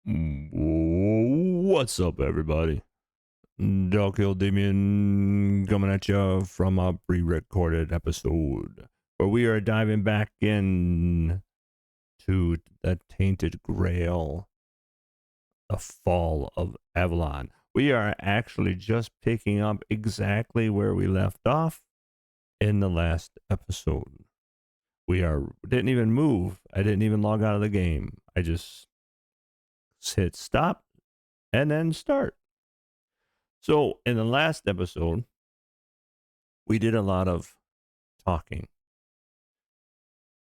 What's up, everybody? DalkielDamion coming at you from a pre-recorded episode where we are diving back in to the Tainted Grail, the Fall of Avalon. We are actually just picking up exactly where we left off in the last episode. Didn't even move. I didn't even log out of the game. I just hit stop and then start. So, in the last episode, we did a lot of talking.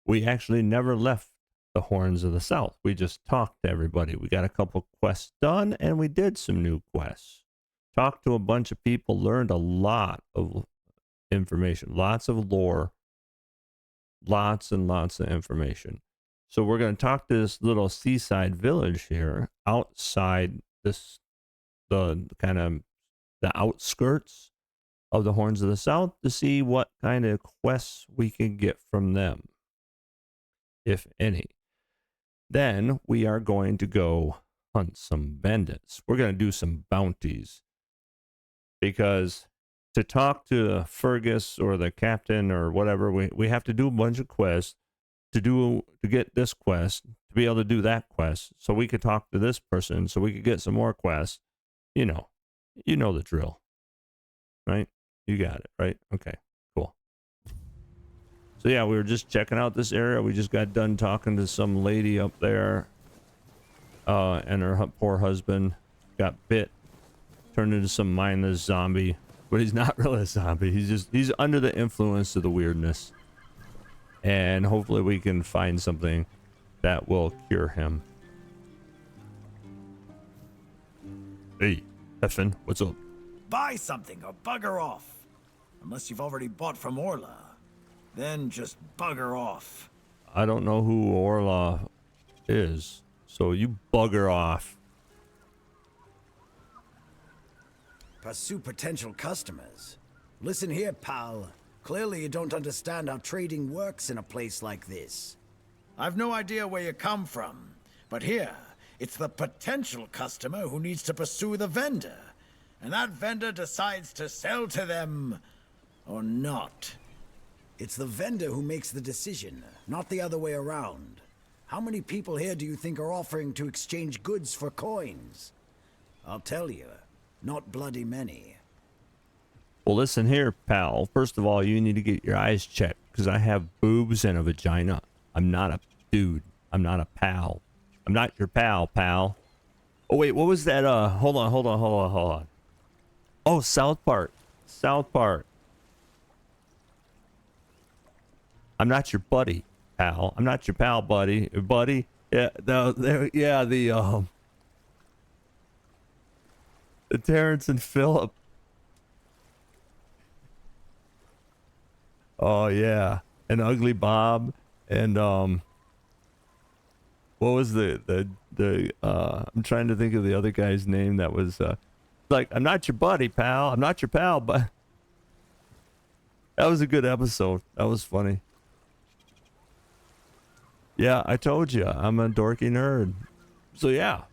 We actually never left the Horns of the South. We just talked to everybody. We got a couple quests done, and we did some new quests. Talked to a bunch of people, learned a lot of information, lots of lore, lots and lots of information. So, we're going to talk to this little seaside village here outside the outskirts of the Horns of the South to see what kind of quests we can get from them, if any. Then we are going to go hunt some bandits. We're going to do some bounties because to talk to Fergus or the captain or whatever, we have to do a bunch of quests to get this quest, to be able to do that quest, so we could talk to this person, so we could get some more quests. You know the drill, right? You got it, right? Okay, cool. So yeah, we were just checking out this area. We just got done talking to some lady up there, and her poor husband got bit, turned into some mindless zombie. But he's not really a zombie. He's under the influence of the weirdness, and hopefully we can find something that will cure him. Hey, Effin, what's up? Buy something or bugger off. Unless you've already bought from Orla. Then just bugger off. I don't know who Orla is, so you bugger off. Pursue potential customers. Listen here, pal. Clearly you don't understand how trading works in a place like this. I've no idea where you come from, but here, it's the potential customer who needs to pursue the vendor. And that vendor decides to sell to them or not. It's the vendor who makes the decision, not the other way around. How many people here do you think are offering to exchange goods for coins? I'll tell you, not bloody many. Well, listen here, pal. First of all, you need to get your eyes checked because I have boobs and a vagina. I'm not a dude. I'm not a pal. I'm not your pal. Oh, wait, what was that? Hold on. Oh, South Park. I'm not your buddy, pal. I'm not your pal, buddy. Yeah, the Terrence and Phillip. Oh yeah, and Ugly Bob, and what was the I'm trying to think of the other guy's name that was like, I'm not your buddy, pal. I'm not your pal, but that was a good episode. That was funny. Yeah, I told you, I'm a dorky nerd. So yeah,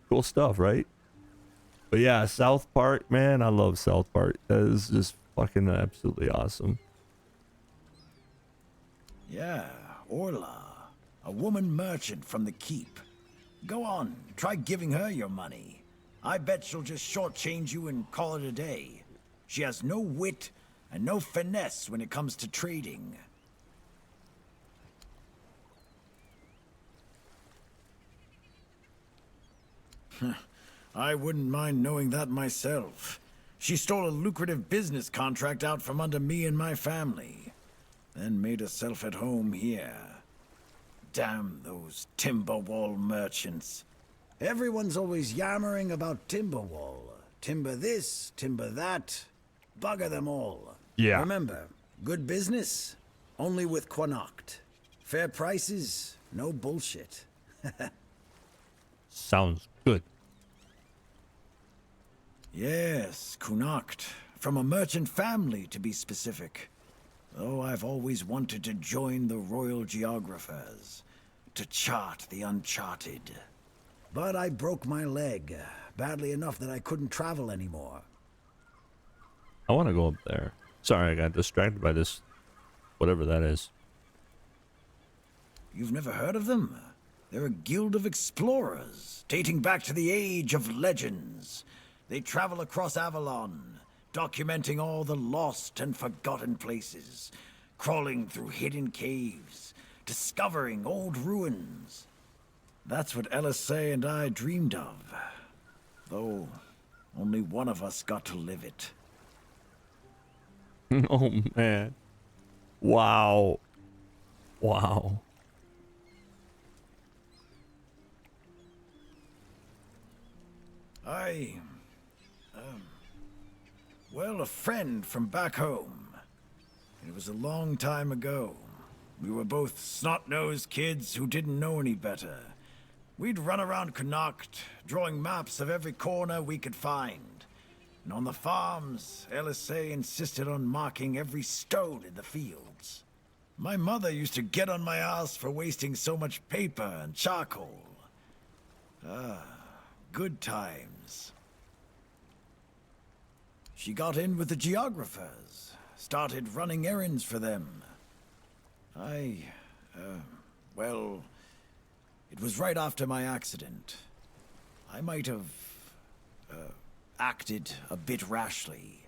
cool stuff, right? But yeah, South Park, man, I love South Park. That is just fucking absolutely awesome. Yeah, Orla. A woman merchant from the keep. Go on, try giving her your money. I bet she'll just shortchange you and call it a day. She has no wit and no finesse when it comes to trading. I wouldn't mind knowing that myself. She stole a lucrative business contract out from under me and my family, then made herself at home here. Damn those Timberwall merchants. Everyone's always yammering about Timberwall. Timber this, timber that. Bugger them all. Yeah. Remember, good business, only with Quanacht. Fair prices, no bullshit. Sounds good. Yes, Quanacht. From a merchant family, to be specific. Though I've always wanted to join the royal geographers. To chart the uncharted. But I broke my leg, badly enough that I couldn't travel anymore. I want to go up there. Sorry, I got distracted by this, whatever that is. You've never heard of them? They're a guild of explorers, dating back to the age of legends. They travel across Avalon, documenting all the lost and forgotten places, crawling through hidden caves, discovering old ruins. That's what LSA and I dreamed of, though only one of us got to live it. Oh man. Wow. Wow. Well, a friend from back home. It was a long time ago. We were both snot-nosed kids who didn't know any better. We'd run around Connacht, drawing maps of every corner we could find. And on the farms, LSA insisted on marking every stone in the fields. My mother used to get on my ass for wasting so much paper and charcoal. Good times. She got in with the geographers, started running errands for them. Well, it was right after my accident. I might have, acted a bit rashly.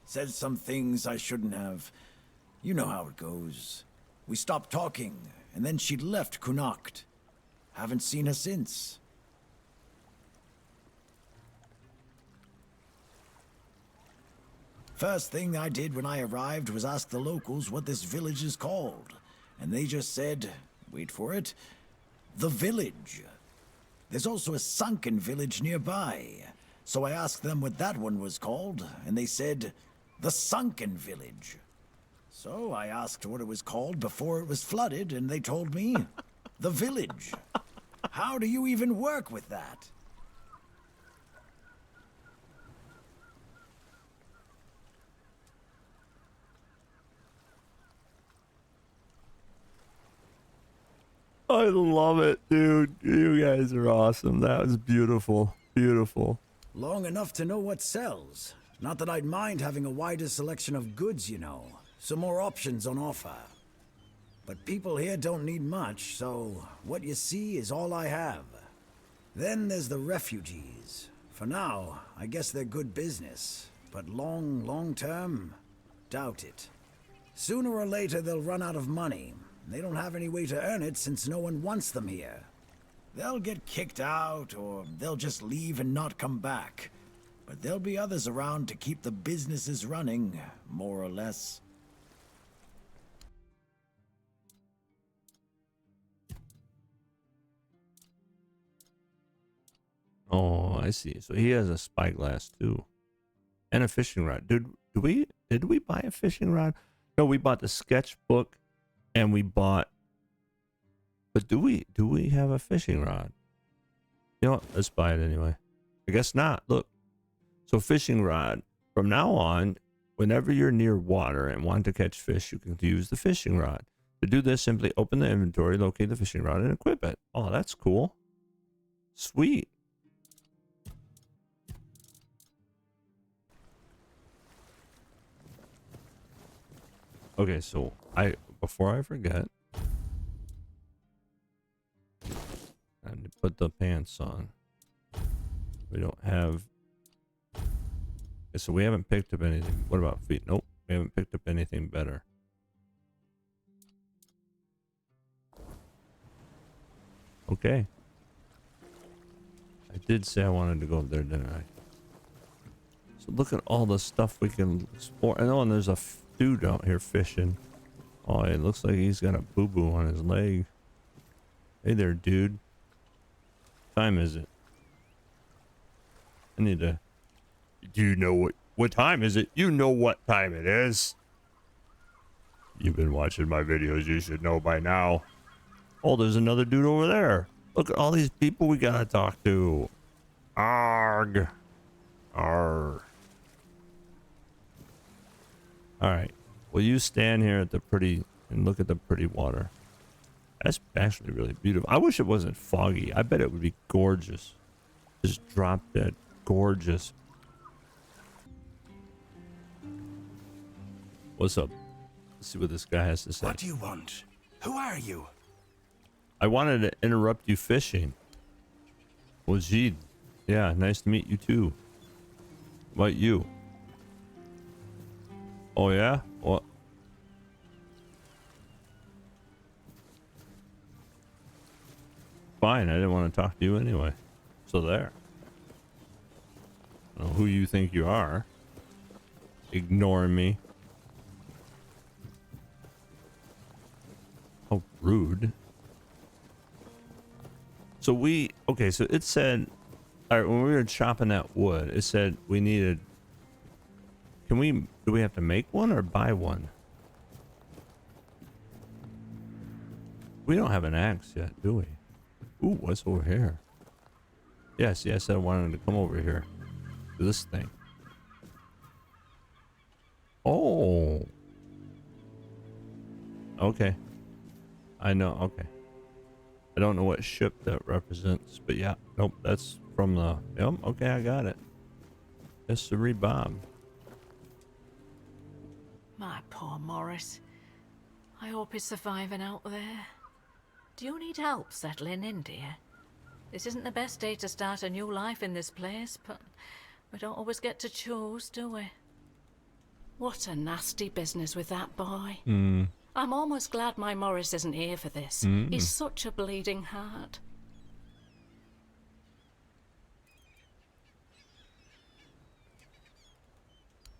Said some things I shouldn't have. You know how it goes. We stopped talking, and then she left Connacht. Haven't seen her since. First thing I did when I arrived was ask the locals what this village is called. And they just said, wait for it, the village. There's also a sunken village nearby. So I asked them what that one was called, and they said, the sunken village. So I asked what it was called before it was flooded, and they told me, the village. How do you even work with that? I love it, dude. You guys are awesome. That was beautiful. Beautiful. Long enough to know what sells. Not that I'd mind having a wider selection of goods, you know. Some more options on offer. But people here don't need much, so what you see is all I have. Then there's the refugees. For now, I guess they're good business. But long term, doubt it. Sooner or later they'll run out of money. They don't have any way to earn it since no one wants them here. They'll get kicked out, or they'll just leave and not come back. But there'll be others around to keep the businesses running, more or less. Oh, I see. So he has a spyglass too. And a fishing rod. Did we buy a fishing rod? No, we bought the sketchbook and we bought, but do we have a fishing rod? You know what? Let's buy it anyway. I guess not. Look. So fishing rod. From now on, whenever you're near water and want to catch fish, you can use the fishing rod. To do this, simply open the inventory, locate the fishing rod, and equip it. Oh, that's cool. Sweet. Okay, so before I forget, I need to put the pants on. We don't have. Okay, so we haven't picked up anything. What about feet? Nope, we haven't picked up anything better. Okay. I did say I wanted to go up there, didn't I? So look at all the stuff we can explore. I know, and there's a dude out here fishing. Oh, it looks like he's got a boo-boo on his leg. Hey there, dude. What time is it? I need to... Do you know what time is it? You know what time it is. You've been watching my videos. You should know by now. Oh, there's another dude over there. Look at all these people we gotta talk to. Arg. Arr. All right. Will you stand here at the pretty and look at the pretty water? That's actually really beautiful. I wish it wasn't foggy. I bet it would be gorgeous. Just drop dead gorgeous. What's up? Let's see what this guy has to say. What do you want? Who are you? I wanted to interrupt you fishing. Wajid. Yeah, nice to meet you too. What about you? Oh yeah? What? Fine, I didn't want to talk to you anyway. So there. I don't know who you think you are. Ignoring me. How rude. So okay, so it said, all right, when we were chopping that wood, it said we needed, do we have to make one or buy one? We don't have an axe yet, do we? Ooh, what's over here? Yes, I wanted to come over here. To this thing. Oh. Okay. I know, okay. I don't know what ship that represents, but yeah, nope, that's from the, yep, okay, I got it. Mystery Bob. My poor Morris. I hope he's surviving out there. Do you need help settling in, dear? This isn't the best day to start a new life in this place, but we don't always get to choose, do we? What a nasty business with that boy. I'm almost glad my Morris isn't here for this. He's such a bleeding heart.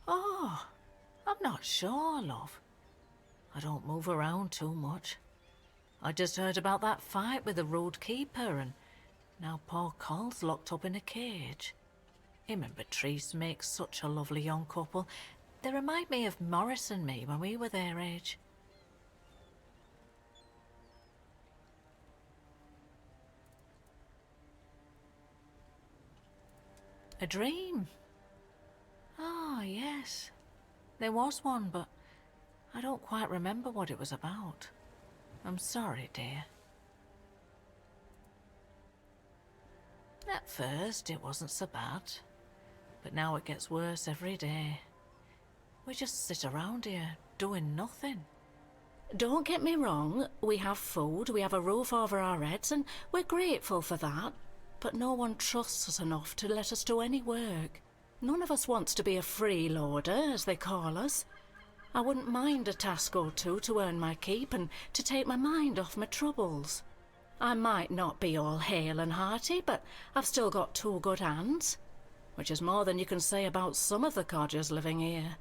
Oh, I'm not sure, love. I don't move around too much. I just heard about that fight with the rude keeper, and now poor Col's locked up in a cage. Him and Patrice make such a lovely young couple. They remind me of Morris and me when we were their age. A dream? Ah, yes. There was one, but I don't quite remember what it was about. I'm sorry, dear. At first, it wasn't so bad, but now it gets worse every day. We just sit around here, doing nothing. Don't get me wrong, we have food, we have a roof over our heads, and we're grateful for that. But no one trusts us enough to let us do any work. None of us wants to be a freeloader, as they call us. I wouldn't mind a task or two to earn my keep and to take my mind off my troubles. I might not be all hale and hearty, but I've still got two good hands, which is more than you can say about some of the codgers living here.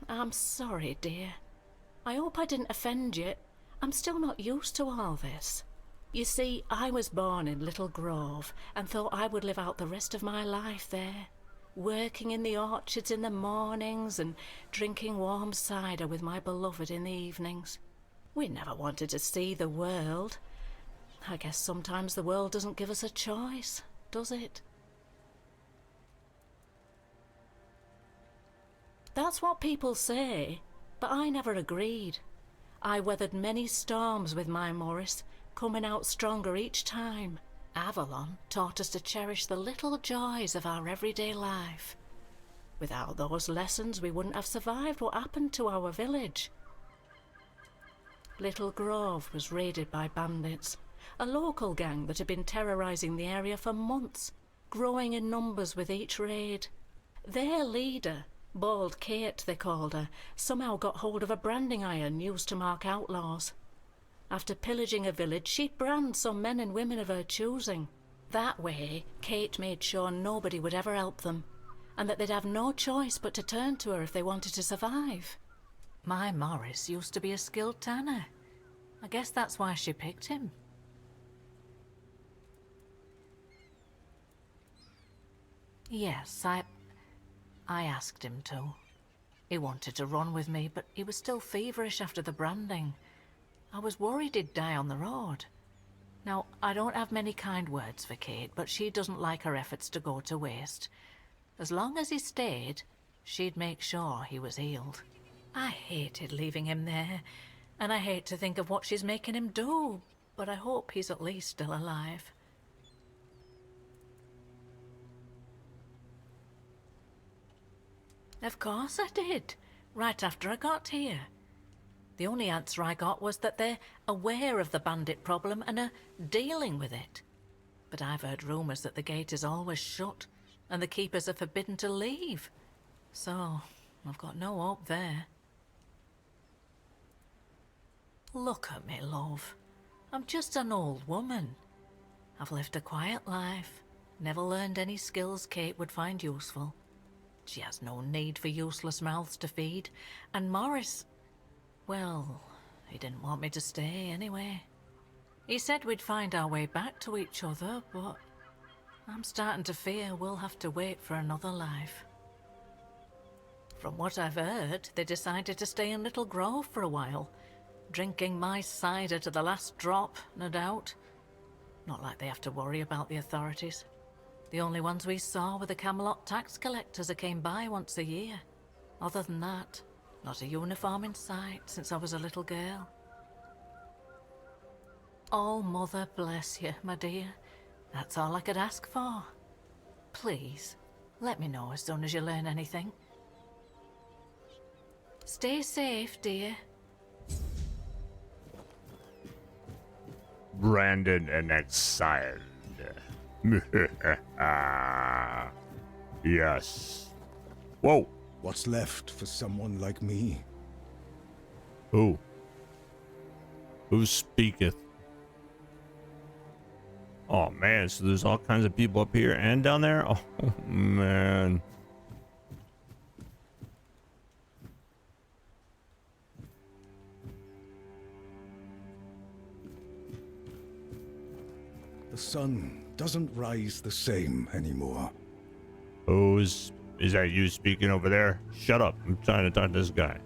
I'm sorry, dear. I hope I didn't offend you. I'm still not used to all this. You see, I was born in Little Grove and thought I would live out the rest of my life there, working in the orchards in the mornings and drinking warm cider with my beloved in the evenings. We never wanted to see the world. I guess sometimes the world doesn't give us a choice, does it? That's what people say, but I never agreed. I weathered many storms with my Morris, coming out stronger each time. Avalon taught us to cherish the little joys of our everyday life. Without those lessons, we wouldn't have survived what happened to our village. Little Grove was raided by bandits, a local gang that had been terrorizing the area for months, growing in numbers with each raid. Their leader, Bald Kate they called her, somehow got hold of a branding iron used to mark outlaws. After pillaging a village, she'd brand some men and women of her choosing. That way, Kate made sure nobody would ever help them, and that they'd have no choice but to turn to her if they wanted to survive. My Morris used to be a skilled tanner. I guess that's why she picked him. Yes, I asked him to. He wanted to run with me, but he was still feverish after the branding. I was worried he'd die on the road. Now, I don't have many kind words for Kate, but she doesn't like her efforts to go to waste. As long as he stayed, she'd make sure he was healed. I hated leaving him there, And I hate to think of what she's making him do, but I hope he's at least still alive. Of course I did, right after I got here. The only answer I got was that they're aware of the bandit problem and are dealing with it. But I've heard rumours that the gate is always shut and the keepers are forbidden to leave. So, I've got no hope there. Look at me, love. I'm just an old woman. I've lived a quiet life, never learned any skills Kate would find useful. She has no need for useless mouths to feed, and Morris, well, he didn't want me to stay anyway. He said we'd find our way back to each other, but I'm starting to fear we'll have to wait for another life. From what I've heard, they decided to stay in Little Grove for a while, drinking my cider to the last drop, no doubt. Not like they have to worry about the authorities. The only ones we saw were the Camelot tax collectors who came by once a year. Other than that, not a uniform in sight since I was a little girl. Oh, Mother bless you, my dear. That's all I could ask for. Please, let me know as soon as you learn anything. Stay safe, dear. Brandon and exiled. Yes. Whoa. What's left for someone like me? Who? Who speaketh? Oh man, so there's all kinds of people up here and down there? Oh man. The sun doesn't rise the same anymore. Who's... Is that you speaking over there? Shut up. I'm trying to talk to this guy.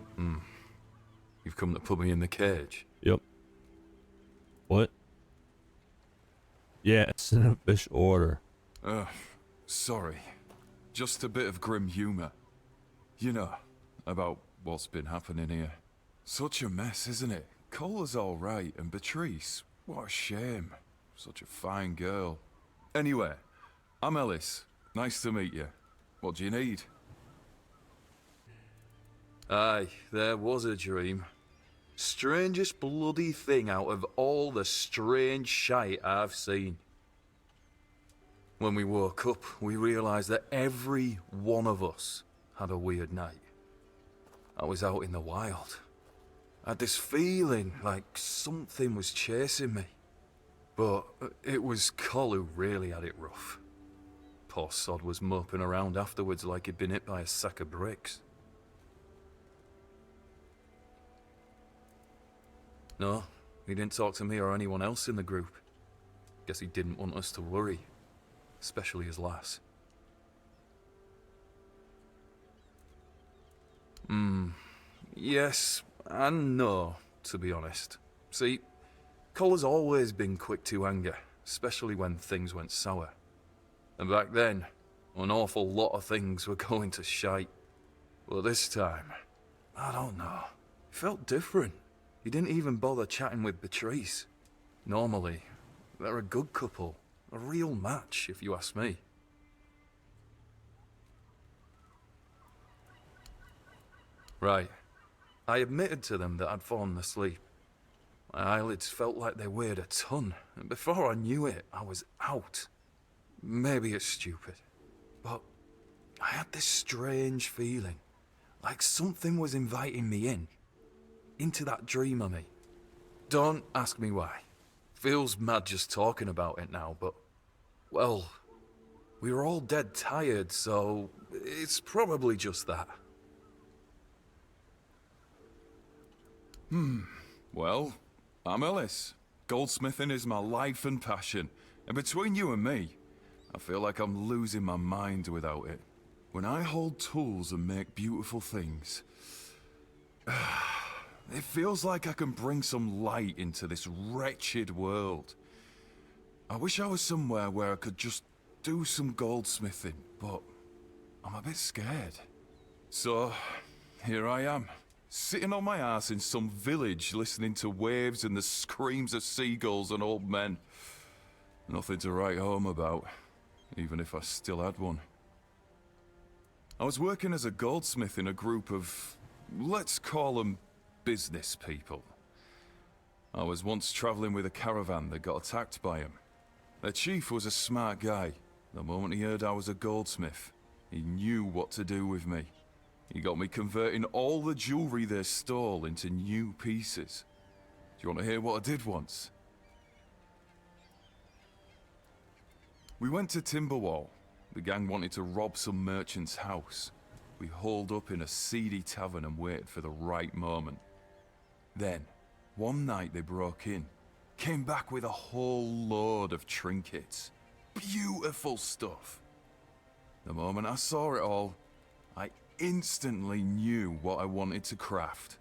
You've come to put me in the cage. Yep. What? Yeah, it's an official order. Sorry. Just a bit of grim humor. You know, about what's been happening here. Such a mess, isn't it? Cola's alright, and Beatrice, what a shame. Such a fine girl. Anyway, I'm Ellis. Nice to meet you. What do you need? Aye, there was a dream. Strangest bloody thing out of all the strange shite I've seen. When we woke up, we realised that every one of us had a weird night. I was out in the wild. I had this feeling like something was chasing me. But it was Col who really had it rough. Poor sod was moping around afterwards like he'd been hit by a sack of bricks. No, he didn't talk to me or anyone else in the group. Guess he didn't want us to worry, especially his lass. Yes and no, to be honest. See, Col has always been quick to anger, especially when things went sour. And back then, an awful lot of things were going to shite. But this time, I don't know. It felt different. He didn't even bother chatting with Beatrice. Normally, they're a good couple. A real match, if you ask me. Right. I admitted to them that I'd fallen asleep. My eyelids felt like they weighed a ton, and before I knew it, I was out. Maybe it's stupid, but I had this strange feeling, like something was inviting me into that dream of me. Don't ask me why. Feels mad just talking about it now, but, well, we were all dead tired, so it's probably just that. Well, I'm Ellis. Goldsmithing is my life and passion, and between you and me, I feel like I'm losing my mind without it. When I hold tools and make beautiful things, it feels like I can bring some light into this wretched world. I wish I was somewhere where I could just do some goldsmithing, but I'm a bit scared. So, here I am, sitting on my ass in some village listening to waves and the screams of seagulls and old men. Nothing to write home about, even if I still had one. I was working as a goldsmith in a group of, let's call them business people. I was once traveling with a caravan that got attacked by him. Their chief was a smart guy. The moment he heard I was a goldsmith, he knew what to do with me. He got me converting all the jewelry they stole into new pieces. Do you want to hear what I did once? We went to Timberwall. The gang wanted to rob some merchant's house. We holed up in a seedy tavern and waited for the right moment. Then, one night they broke in. Came back with a whole load of trinkets. Beautiful stuff. The moment I saw it all, I instantly knew what I wanted to craft.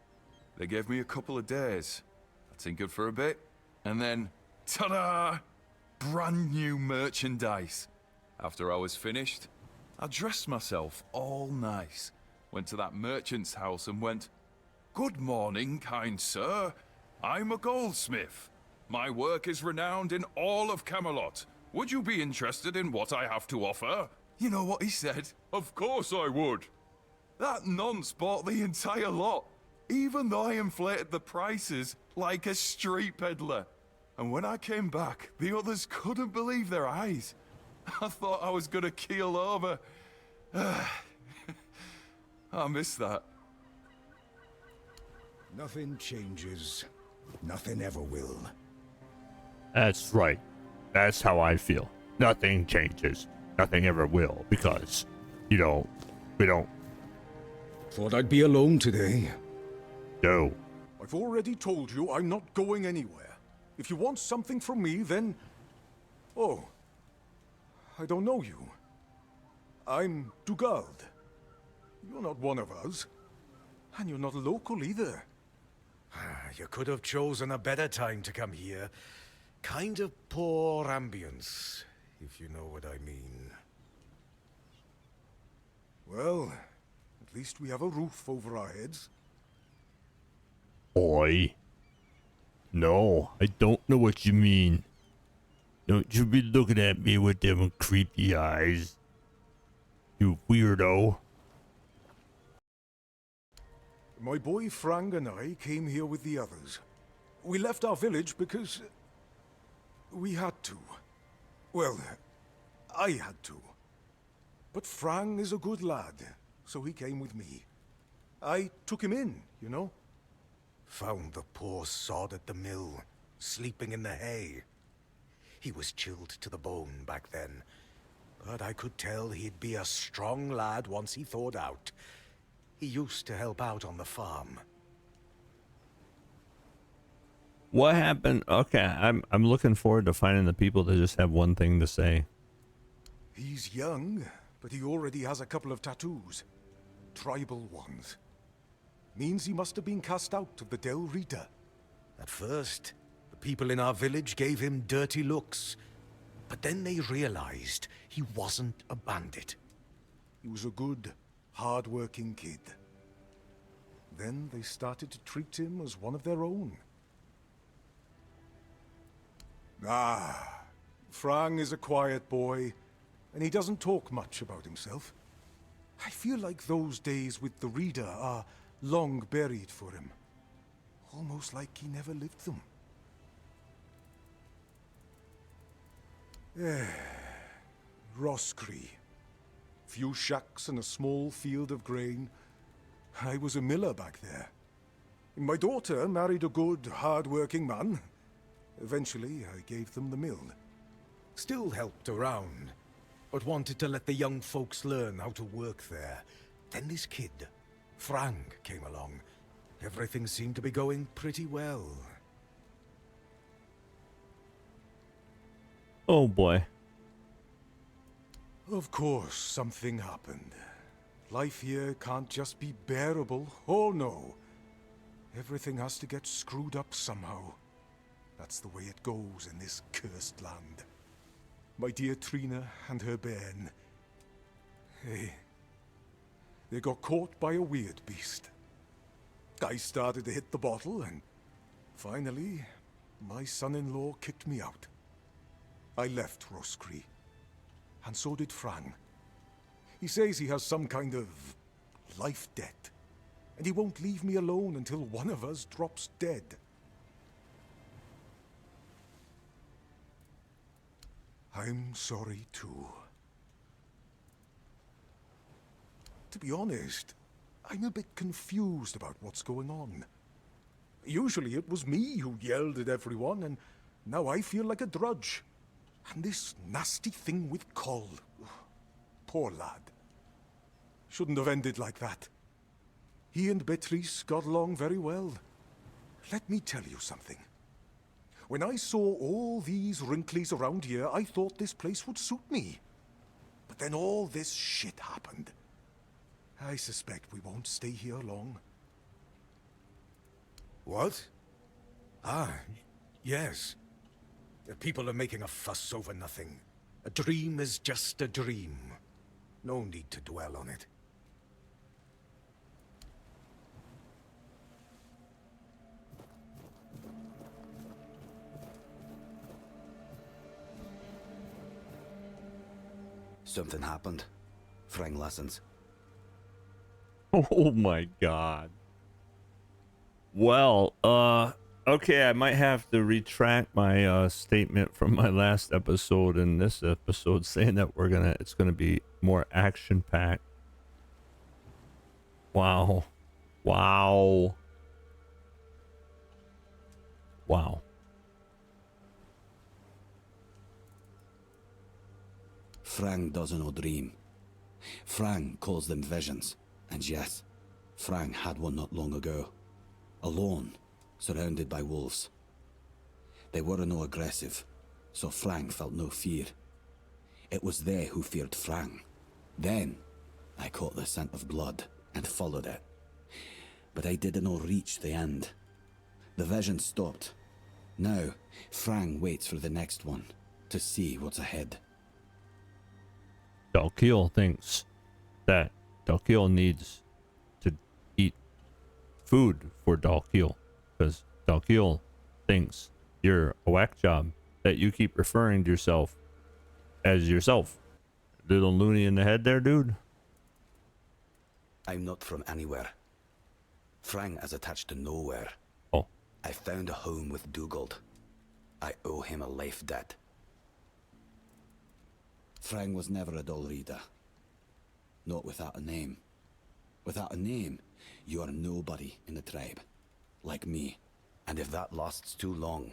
They gave me a couple of days. I tinkered for a bit, and then, ta-da! Brand new merchandise. After I was finished, I dressed myself all nice, went to that merchant's house and went, "Good morning, kind sir. I'm a goldsmith. My work is renowned in all of Camelot. Would you be interested in what I have to offer?" You know what he said? "Of course I would." That nonce bought the entire lot, even though I inflated the prices like a street peddler. And when I came back, the others couldn't believe their eyes. I thought I was gonna keel over. I miss that. Nothing changes. Nothing ever will. That's right. That's how I feel. Nothing changes. Nothing ever will, because, we don't Thought I'd be alone today. know. I've already told you I'm not going anywhere. If you want something from me, then... Oh. I don't know you. I'm Dugald. You're not one of us. And you're not local either. You could have chosen a better time to come here. Kind of poor ambience, if you know what I mean. Well, at least we have a roof over our heads. Boy. No, I don't know what you mean. Don't you be looking at me with them creepy eyes. You weirdo. My boy Frank and I came here with the others. We left our village because... we had to. Well, I had to. But Frank is a good lad, so he came with me. I took him in, you know? Found the poor sod at the mill, sleeping in the hay. He was chilled to the bone back then, but I could tell he'd be a strong lad once he thawed out. He used to help out on the farm. What happened? Okay, I'm looking forward to finding the people that just have one thing to say. He's young, but he already has a couple of tattoos. Tribal ones. Means he must have been cast out of the Del Rita. At first, the people in our village gave him dirty looks. But then they realized he wasn't a bandit. He was a good, hard-working kid. Then they started to treat him as one of their own. Ah, Frank is a quiet boy, and he doesn't talk much about himself. I feel like those days with the Reader are long buried for him. Almost like he never lived them. Roscree. Few shacks and a small field of grain. I was a miller back there. My daughter married a good, hard-working man. Eventually, I gave them the mill. Still helped around, but wanted to let the young folks learn how to work there. Then this kid, Frank, came along. Everything seemed to be going pretty well. Oh boy. Of course, something happened. Life here can't just be bearable. Oh no. Everything has to get screwed up somehow. That's the way it goes in this cursed land. My dear Trina and her bairn. They got caught by a weird beast. I started to hit the bottle, and finally, my son-in-law kicked me out. I left Roscree, and so did Frang. He says he has some kind of life debt, and he won't leave me alone until one of us drops dead. I'm sorry too. To be honest, I'm a bit confused about what's going on. Usually it was me who yelled at everyone, and now I feel like a drudge. And this nasty thing with Coll. Poor lad. Shouldn't have ended like that. He and Beatrice got along very well. Let me tell you something. When I saw all these wrinklies around here, I thought this place would suit me. But then all this shit happened. I suspect we won't stay here long. What? Ah, yes. The people are making a fuss over nothing. A dream is just a dream. No need to dwell on it. Something happened. Frang listens. Oh my god. Well, okay, I might have to retract my statement from my last episode in this episode saying that it's gonna be more action packed. Wow. Wow. Wow. Frang doesn't know dream. Frang calls them visions. And yes, Frang had one not long ago. Alone, surrounded by wolves. They were no aggressive, so Frang felt no fear. It was they who feared Frang. Then, I caught the scent of blood and followed it. But I didn't reach the end. The vision stopped. Now, Frang waits for the next one, to see what's ahead. Dalkiel thinks that Dalkiel needs to eat food for Dalkiel, because Dalkiel thinks you're a whack job, that you keep referring to yourself as yourself. Little loony in the head there, dude. I'm not from anywhere. Frang is attached to nowhere. Oh. I found a home with Dugald. I owe him a life debt. Frang was never a Dalrida. Not without a name. Without a name, you are nobody in the tribe. Like me. And if that lasts too long,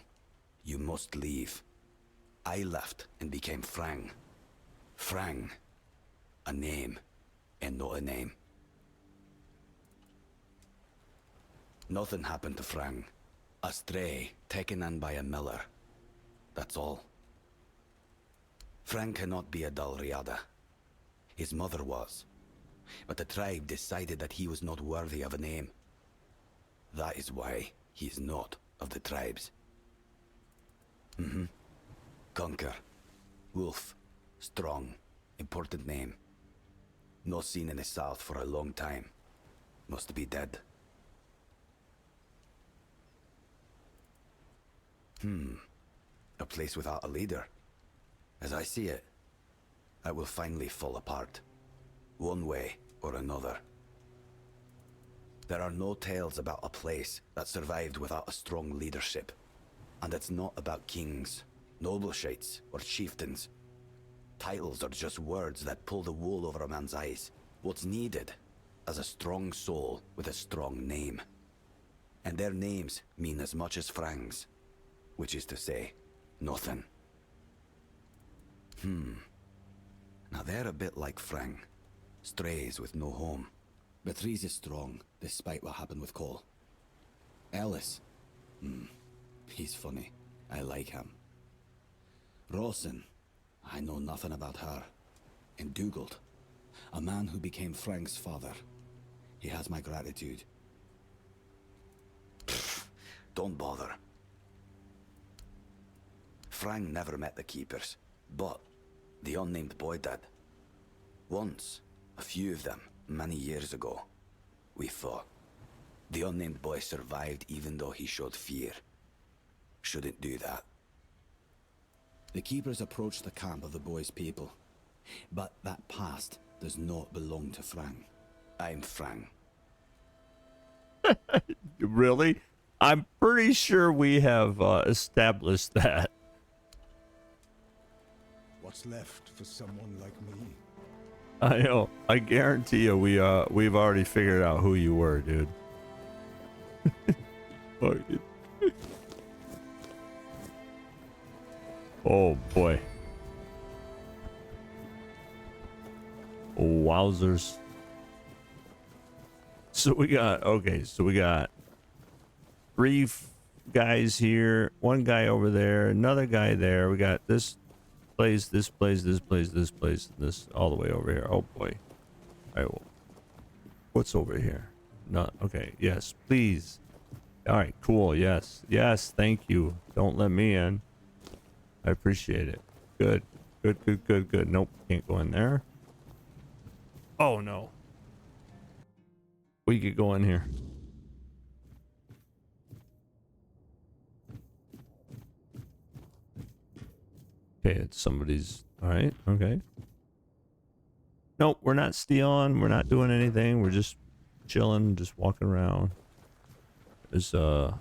you must leave. I left and became Frang. Frang. A name, and not a name. Nothing happened to Frang. A stray taken in by a miller. That's all. Frang cannot be a Dalriada. His mother was. But the tribe decided that he was not worthy of a name. That is why he is not of the tribes. Conquer. Wolf. Strong. Important name. Not seen in the south for a long time. Must be dead. A place without a leader. As I see it, it will finally fall apart. One way or another. There are no tales about a place that survived without a strong leadership. And it's not about kings, nobleshites, or chieftains. Titles are just words that pull the wool over a man's eyes. What's needed is a strong soul with a strong name. And their names mean as much as Frang's. Which is to say, nothing. Now they're a bit like Frang. Strays with no home. Beatrice is strong, despite what happened with Coll. Ellis? He's funny. I like him. Rawson? I know nothing about her. And Dugald? A man who became Frang's father. He has my gratitude. Don't bother. Frang never met the Keepers, but the unnamed boy did. Once, a few of them, many years ago, we fought. The unnamed boy survived even though he showed fear. Shouldn't do that. The keepers approached the camp of the boy's people, but that past does not belong to Frang. I'm Frang. Really? I'm pretty sure we have established that. What's left for someone like me? I know. I guarantee you we've already figured out who you were, dude. Fuck it. Oh boy. Wowzers. So we got three guys here, one guy over there, another guy there. We got this place, this place, this place, this place, this all the way over here. Oh boy. All right, well, what's over here? Not okay. Yes, please. All right, cool. Yes, yes. Thank you. Don't let me in. I appreciate it. Good, good, good, good, good. Nope, can't go in there. Oh no. We could go in here. Okay, it's somebody's. All right, okay. Nope, we're not stealing. We're not doing anything. We're just chilling, just walking around. There's oh,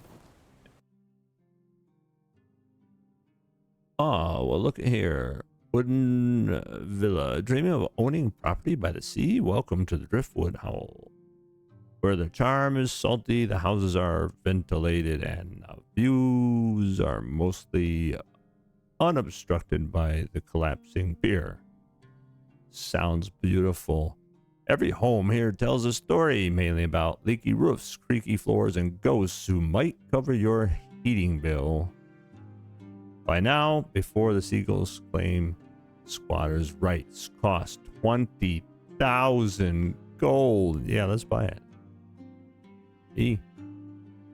well, look at here. Wooden villa. Dreaming of owning property by the sea? Welcome to the Driftwood Hollow, where the charm is salty, the houses are ventilated, and views are mostly unobstructed by the collapsing pier. Sounds beautiful. Every home here tells a story, mainly about leaky roofs, creaky floors, and ghosts who might cover your heating bill. By now, before the seagulls claim squatters' rights, cost 20,000 gold. Yeah, let's buy it.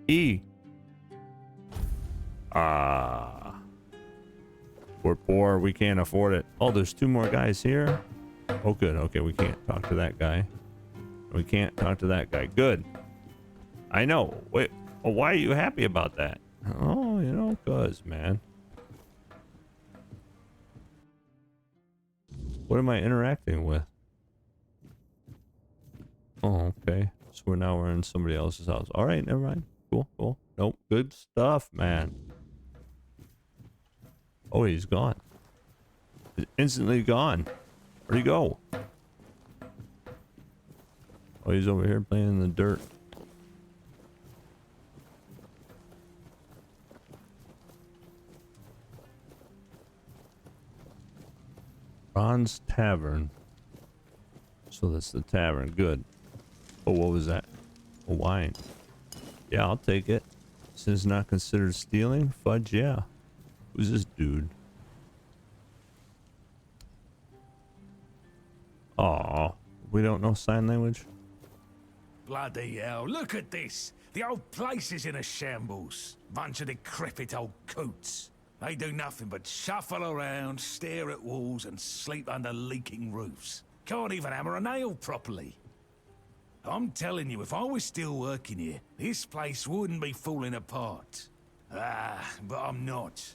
E. Ah. We're poor. We can't afford it. Oh, there's two more guys here. Oh, good. Okay, we can't talk to that guy. We can't talk to that guy. Good. I know. Wait. Well, why are you happy about that? Oh, you know, cause, man. What am I interacting with? Oh, okay. So we're in somebody else's house. All right, never mind. Cool, cool. Nope, good stuff, man. Oh, he's gone. He's instantly gone. Where'd he go? Oh, he's over here playing in the dirt. Bronze Tavern. So that's the tavern. Good. Oh, what was that? A wine. Yeah, I'll take it. Since not considered stealing? Fudge, yeah. Who's this dude? Aw, we don't know sign language? Bloody hell, look at this. The old place is in a shambles. Bunch of decrepit old coots. They do nothing but shuffle around, stare at walls, and sleep under leaking roofs. Can't even hammer a nail properly. I'm telling you, if I was still working here, this place wouldn't be falling apart. Ah, but I'm not.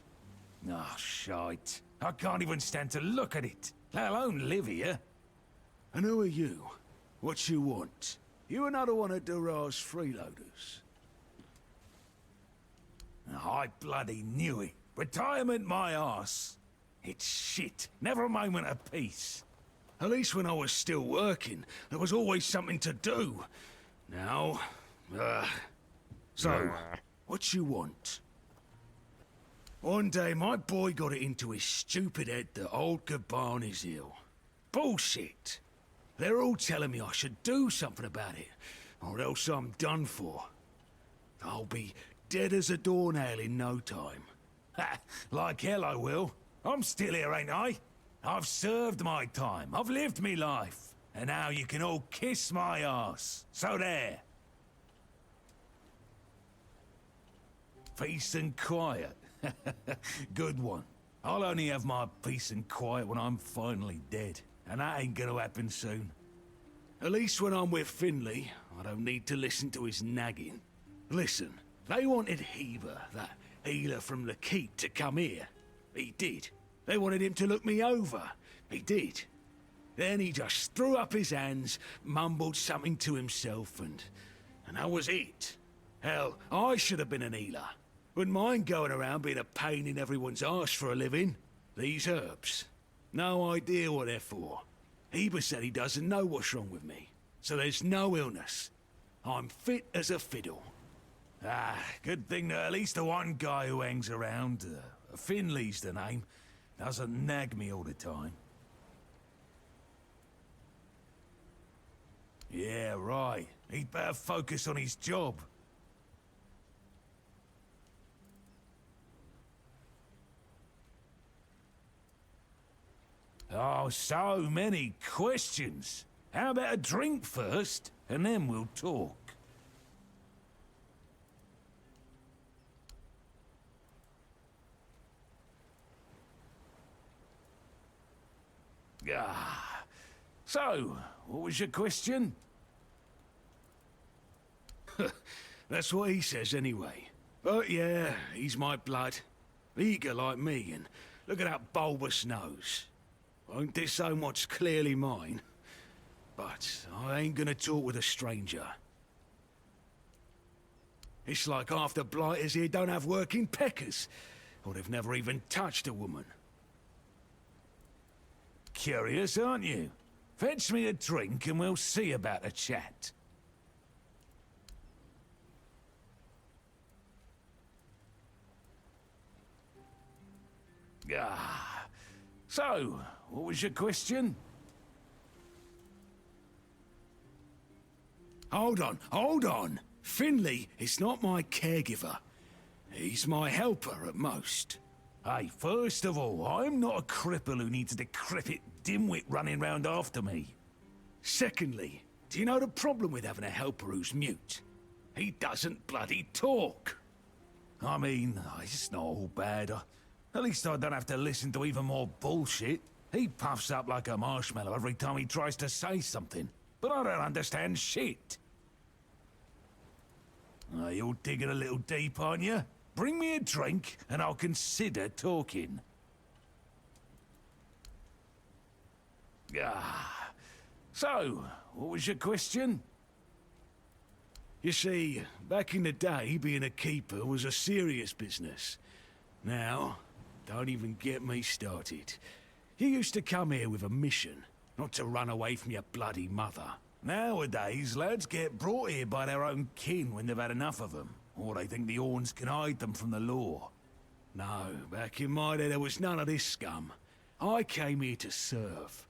Oh, shite. I can't even stand to look at it, let alone live here. And who are you? What you want? You another one of Durar's freeloaders? I bloody knew it. Retirement my arse. It's shit. Never a moment of peace. At least when I was still working, there was always something to do. Now, so, what you want? One day, my boy got it into his stupid head that old Gaban is ill. Bullshit. They're all telling me I should do something about it, or else I'm done for. I'll be dead as a doornail in no time. Ha! Like hell I will. I'm still here, ain't I? I've served my time. I've lived me life. And now you can all kiss my arse. So there. Peace and quiet. Good one. I'll only have my peace and quiet when I'm finally dead. And that ain't gonna happen soon. At least when I'm with Finley, I don't need to listen to his nagging. Listen, they wanted Heber, that healer from the keep, to come here. He did. They wanted him to look me over. He did. Then he just threw up his hands, mumbled something to himself, and that was it. Hell, I should have been an healer. Wouldn't mind going around being a pain in everyone's arse for a living. These herbs. No idea what they're for. Heber said he doesn't know what's wrong with me, so there's no illness. I'm fit as a fiddle. Good thing that at least the one guy who hangs around, Finley's the name, doesn't nag me all the time. Yeah, right. He'd better focus on his job. Oh, so many questions. How about a drink first, and then we'll talk? So, what was your question? That's what he says anyway. But yeah, he's my blood. Eager like me, and look at that bulbous nose. Won't disown what's clearly mine. But I ain't gonna talk with a stranger. It's like half the blighters here don't have working peckers, or they've never even touched a woman. Curious, aren't you? Fetch me a drink and we'll see about a chat. So, what was your question? Hold on. Finley is not my caregiver. He's my helper at most. Hey, first of all, I'm not a cripple who needs a decrepit dimwit running round after me. Secondly, do you know the problem with having a helper who's mute? He doesn't bloody talk. I mean, it's not all bad. At least I don't have to listen to even more bullshit. He puffs up like a marshmallow every time he tries to say something. But I don't understand shit. You're digging a little deep, aren't you? Bring me a drink, and I'll consider talking. So, what was your question? You see, back in the day, being a keeper was a serious business. Now, don't even get me started. You used to come here with a mission, not to run away from your bloody mother. Nowadays, lads get brought here by their own kin when they've had enough of them, or they think the Orns can hide them from the law. No, back in my day there was none of this scum. I came here to serve.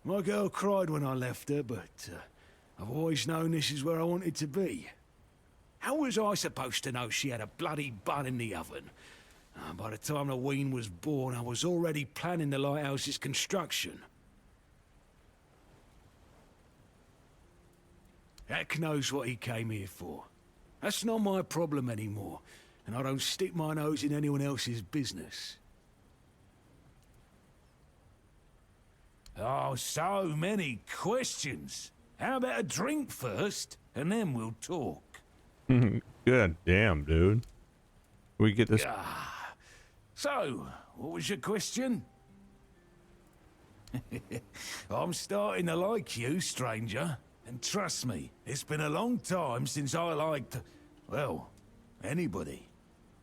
My girl cried when I left her, but I've always known this is where I wanted to be. How was I supposed to know she had a bloody bun in the oven? By the time the wean was born, I was already planning the lighthouse's construction. Heck knows what he came here for. That's not my problem anymore, and I don't stick my nose in anyone else's business. Oh, so many questions. How about a drink first, and then we'll talk? Good damn, dude. We get this. So, what was your question? I'm starting to like you, stranger. And trust me, it's been a long time since I liked, well, anybody.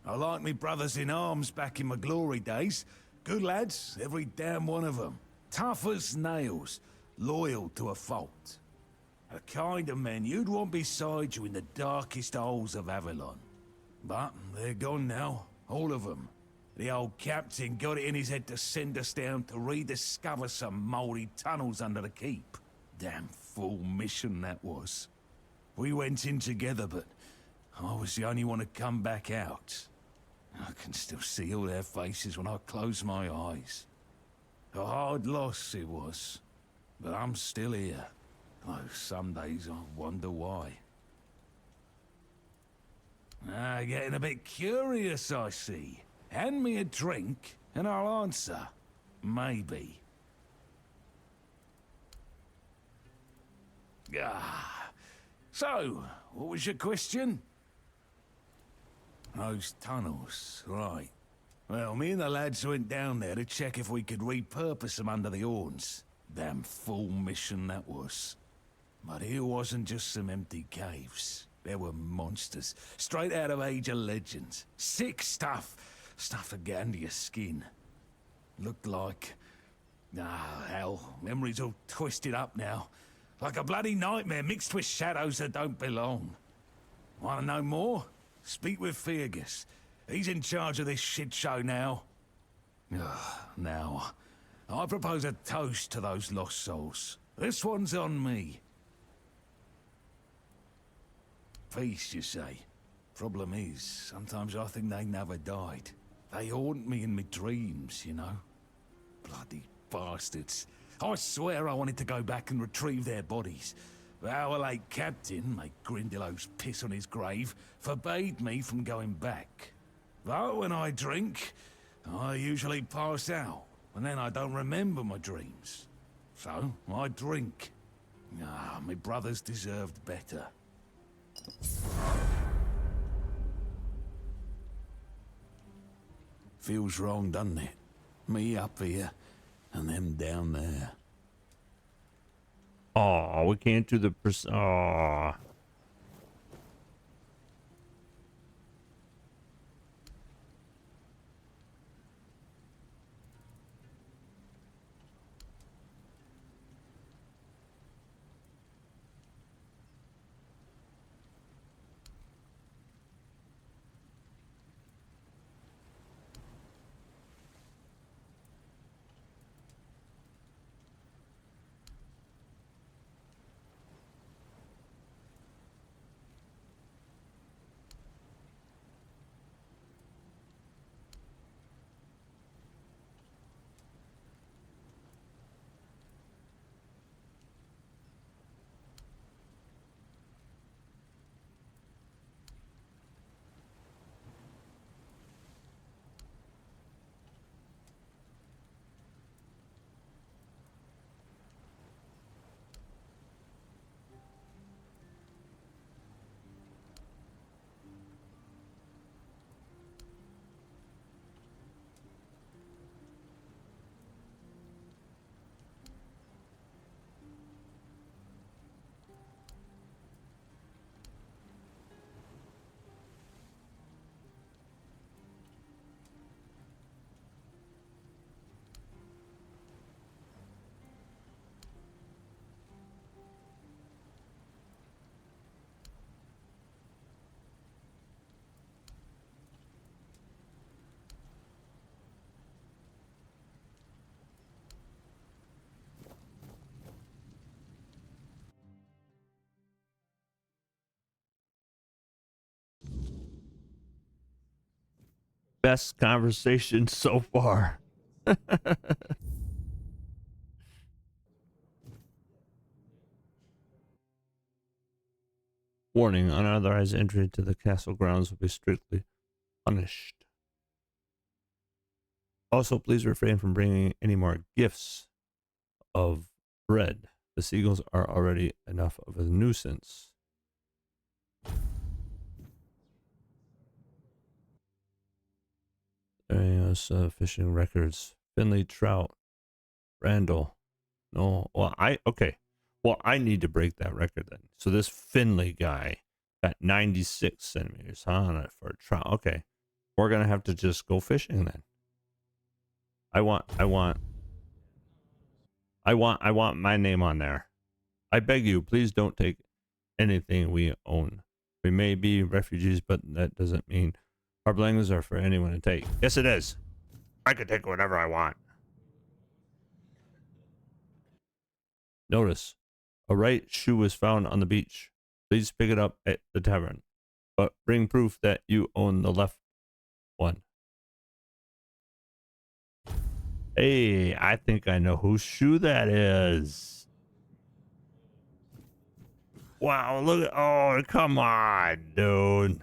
I liked me brothers in arms back in my glory days. Good lads, every damn one of them. Tough as nails, loyal to a fault. A kind of men you'd want beside you in the darkest holes of Avalon. But they're gone now, all of them. The old captain got it in his head to send us down to rediscover some mouldy tunnels under the keep. Damn fool mission that was. We went in together, but I was the only one to come back out. I can still see all their faces when I close my eyes. A hard loss it was, but I'm still here. Though some days I wonder why. Getting a bit curious, I see. Hand me a drink, and I'll answer. Maybe. So, what was your question? Those tunnels, right. Well, me and the lads went down there to check if we could repurpose them under the horns. Damn fool mission that was. But it wasn't just some empty caves. There were monsters, straight out of Age of Legends. Sick stuff. Stuff to get under your skin. Looked like... Ah, hell, memories all twisted up now. Like a bloody nightmare mixed with shadows that don't belong. Want to know more? Speak with Fergus. He's in charge of this shit show now. Now, I propose a toast to those lost souls. This one's on me. Peace, you say. Problem is, sometimes I think they never died. They haunt me in my dreams, you know. Bloody bastards. I swear I wanted to go back and retrieve their bodies. Our late captain, make Grindelows piss on his grave, forbade me from going back. But when I drink, I usually pass out, and then I don't remember my dreams. So, I drink. My brothers deserved better. Feels wrong, doesn't it? Me up here, and them down there. Oh, we can't do the oh. Best conversation so far. Warning, unauthorized entry to the castle grounds will be strictly punished. Also, please refrain from bringing any more gifts of bread. The seagulls are already enough of a nuisance. Fishing records. Finley trout. Randall. No. Well, okay. Well, I need to break that record then. So this Finley guy got 96 centimeters, huh? For a trout. Okay. We're gonna have to just go fishing then. I want my name on there. I beg you, please don't take anything we own. We may be refugees, but that doesn't mean our belongings are for anyone to take. Yes, it is. I can take whatever I want. Notice, a right shoe was found on the beach. Please pick it up at the tavern, but bring proof that you own the left one. Hey, I think I know whose shoe that is. Wow, look at, oh, come on, dude.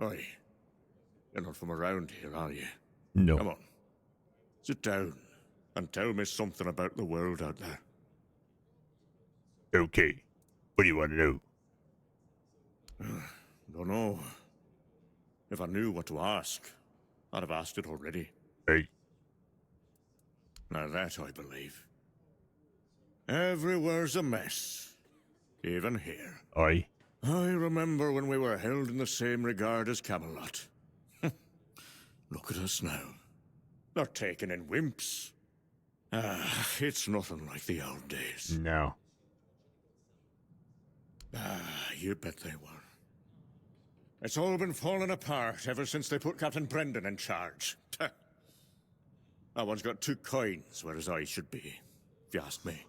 Oi, you're not from around here, are you? No. Come on, sit down. and tell me something about the world out there. Okay. What do you want to know? Dunno. If I knew what to ask, I'd have asked it already. Hey. Now that I believe. Everywhere's a mess. Even here. Aye. I remember when we were held in the same regard as Camelot. Look at us now. They're taken in wimps. It's nothing like the old days. No. You bet they were. It's all been falling apart ever since they put Captain Brendan in charge. That one's got 2 coins, whereas I should be, if you ask me.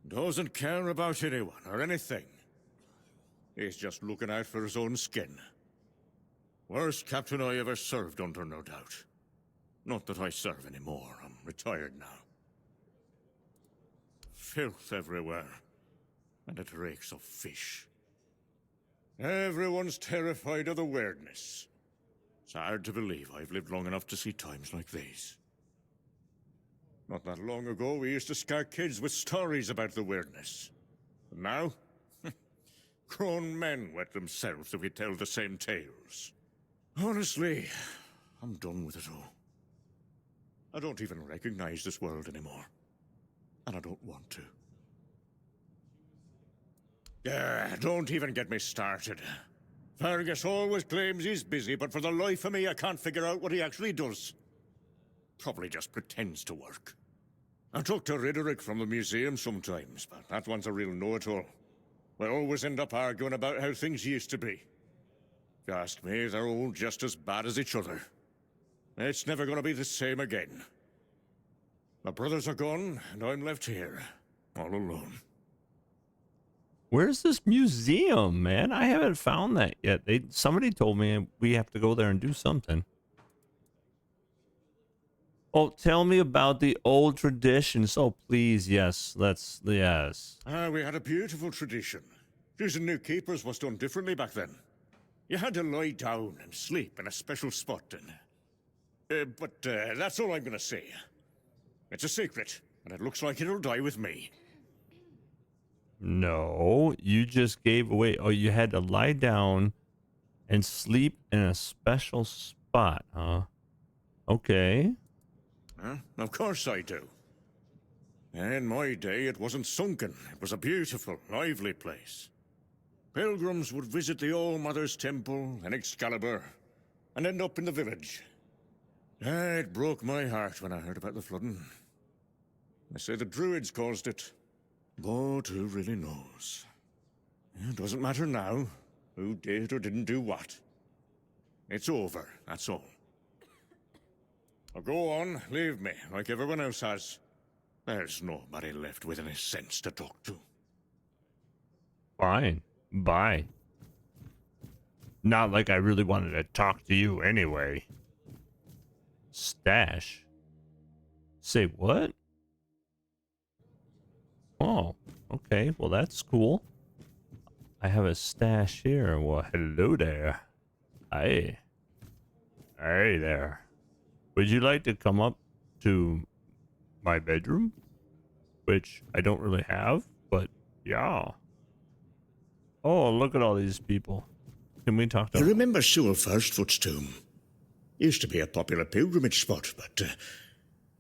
Doesn't care about anyone or anything. He's just looking out for his own skin. Worst captain I ever served under, no doubt. Not that I serve anymore, I'm retired now. Filth everywhere, and it reeks of fish. Everyone's terrified of the weirdness. It's hard to believe I've lived long enough to see times like these. Not that long ago, we used to scare kids with stories about the weirdness. And now? Grown men wet themselves if we tell the same tales. Honestly, I'm done with it all. I don't even recognize this world anymore. And I don't want to. Don't even get me started. Fergus always claims he's busy, but for the life of me, I can't figure out what he actually does. Probably just pretends to work. I talk to Riderick from the museum sometimes, but that one's a real know-it-all. We always end up arguing about how things used to be. If you ask me, they're all just as bad as each other. It's never gonna be the same again. My brothers are gone, and I'm left here, all alone. Where's this museum, man? I haven't found that yet. Somebody told me we have to go there and do something. Oh, tell me about the old traditions. Oh, please, yes. Yes. We had a beautiful tradition. Choosing new keepers was done differently back then. You had to lie down and sleep in a special spot, but that's all I'm gonna say. It's a secret, and it looks like it'll die with me. No, you just gave away. Oh, you had to lie down and sleep in a special spot, huh? Okay. Of course I do. In my day, it wasn't sunken. It was a beautiful, lively place. Pilgrims would visit the All-Mother's Temple and Excalibur, and end up in the village. It broke my heart when I heard about the flooding. They say the Druids caused it. But who really knows? It doesn't matter now who did or didn't do what. It's over, that's all. Now go on, leave me, like everyone else has. There's nobody left with any sense to talk to. Fine. Bye. Not like I really wanted to talk to you anyway. Stash? Say what? Oh, okay. Well, that's cool. I have a stash here. Well, hello there. Hey. Hey there. Would you like to come up to my bedroom? Which I don't really have, but yeah. Oh, look at all these people. Can we talk to them? You remember Sewell Firstfoot's tomb? Used to be a popular pilgrimage spot, but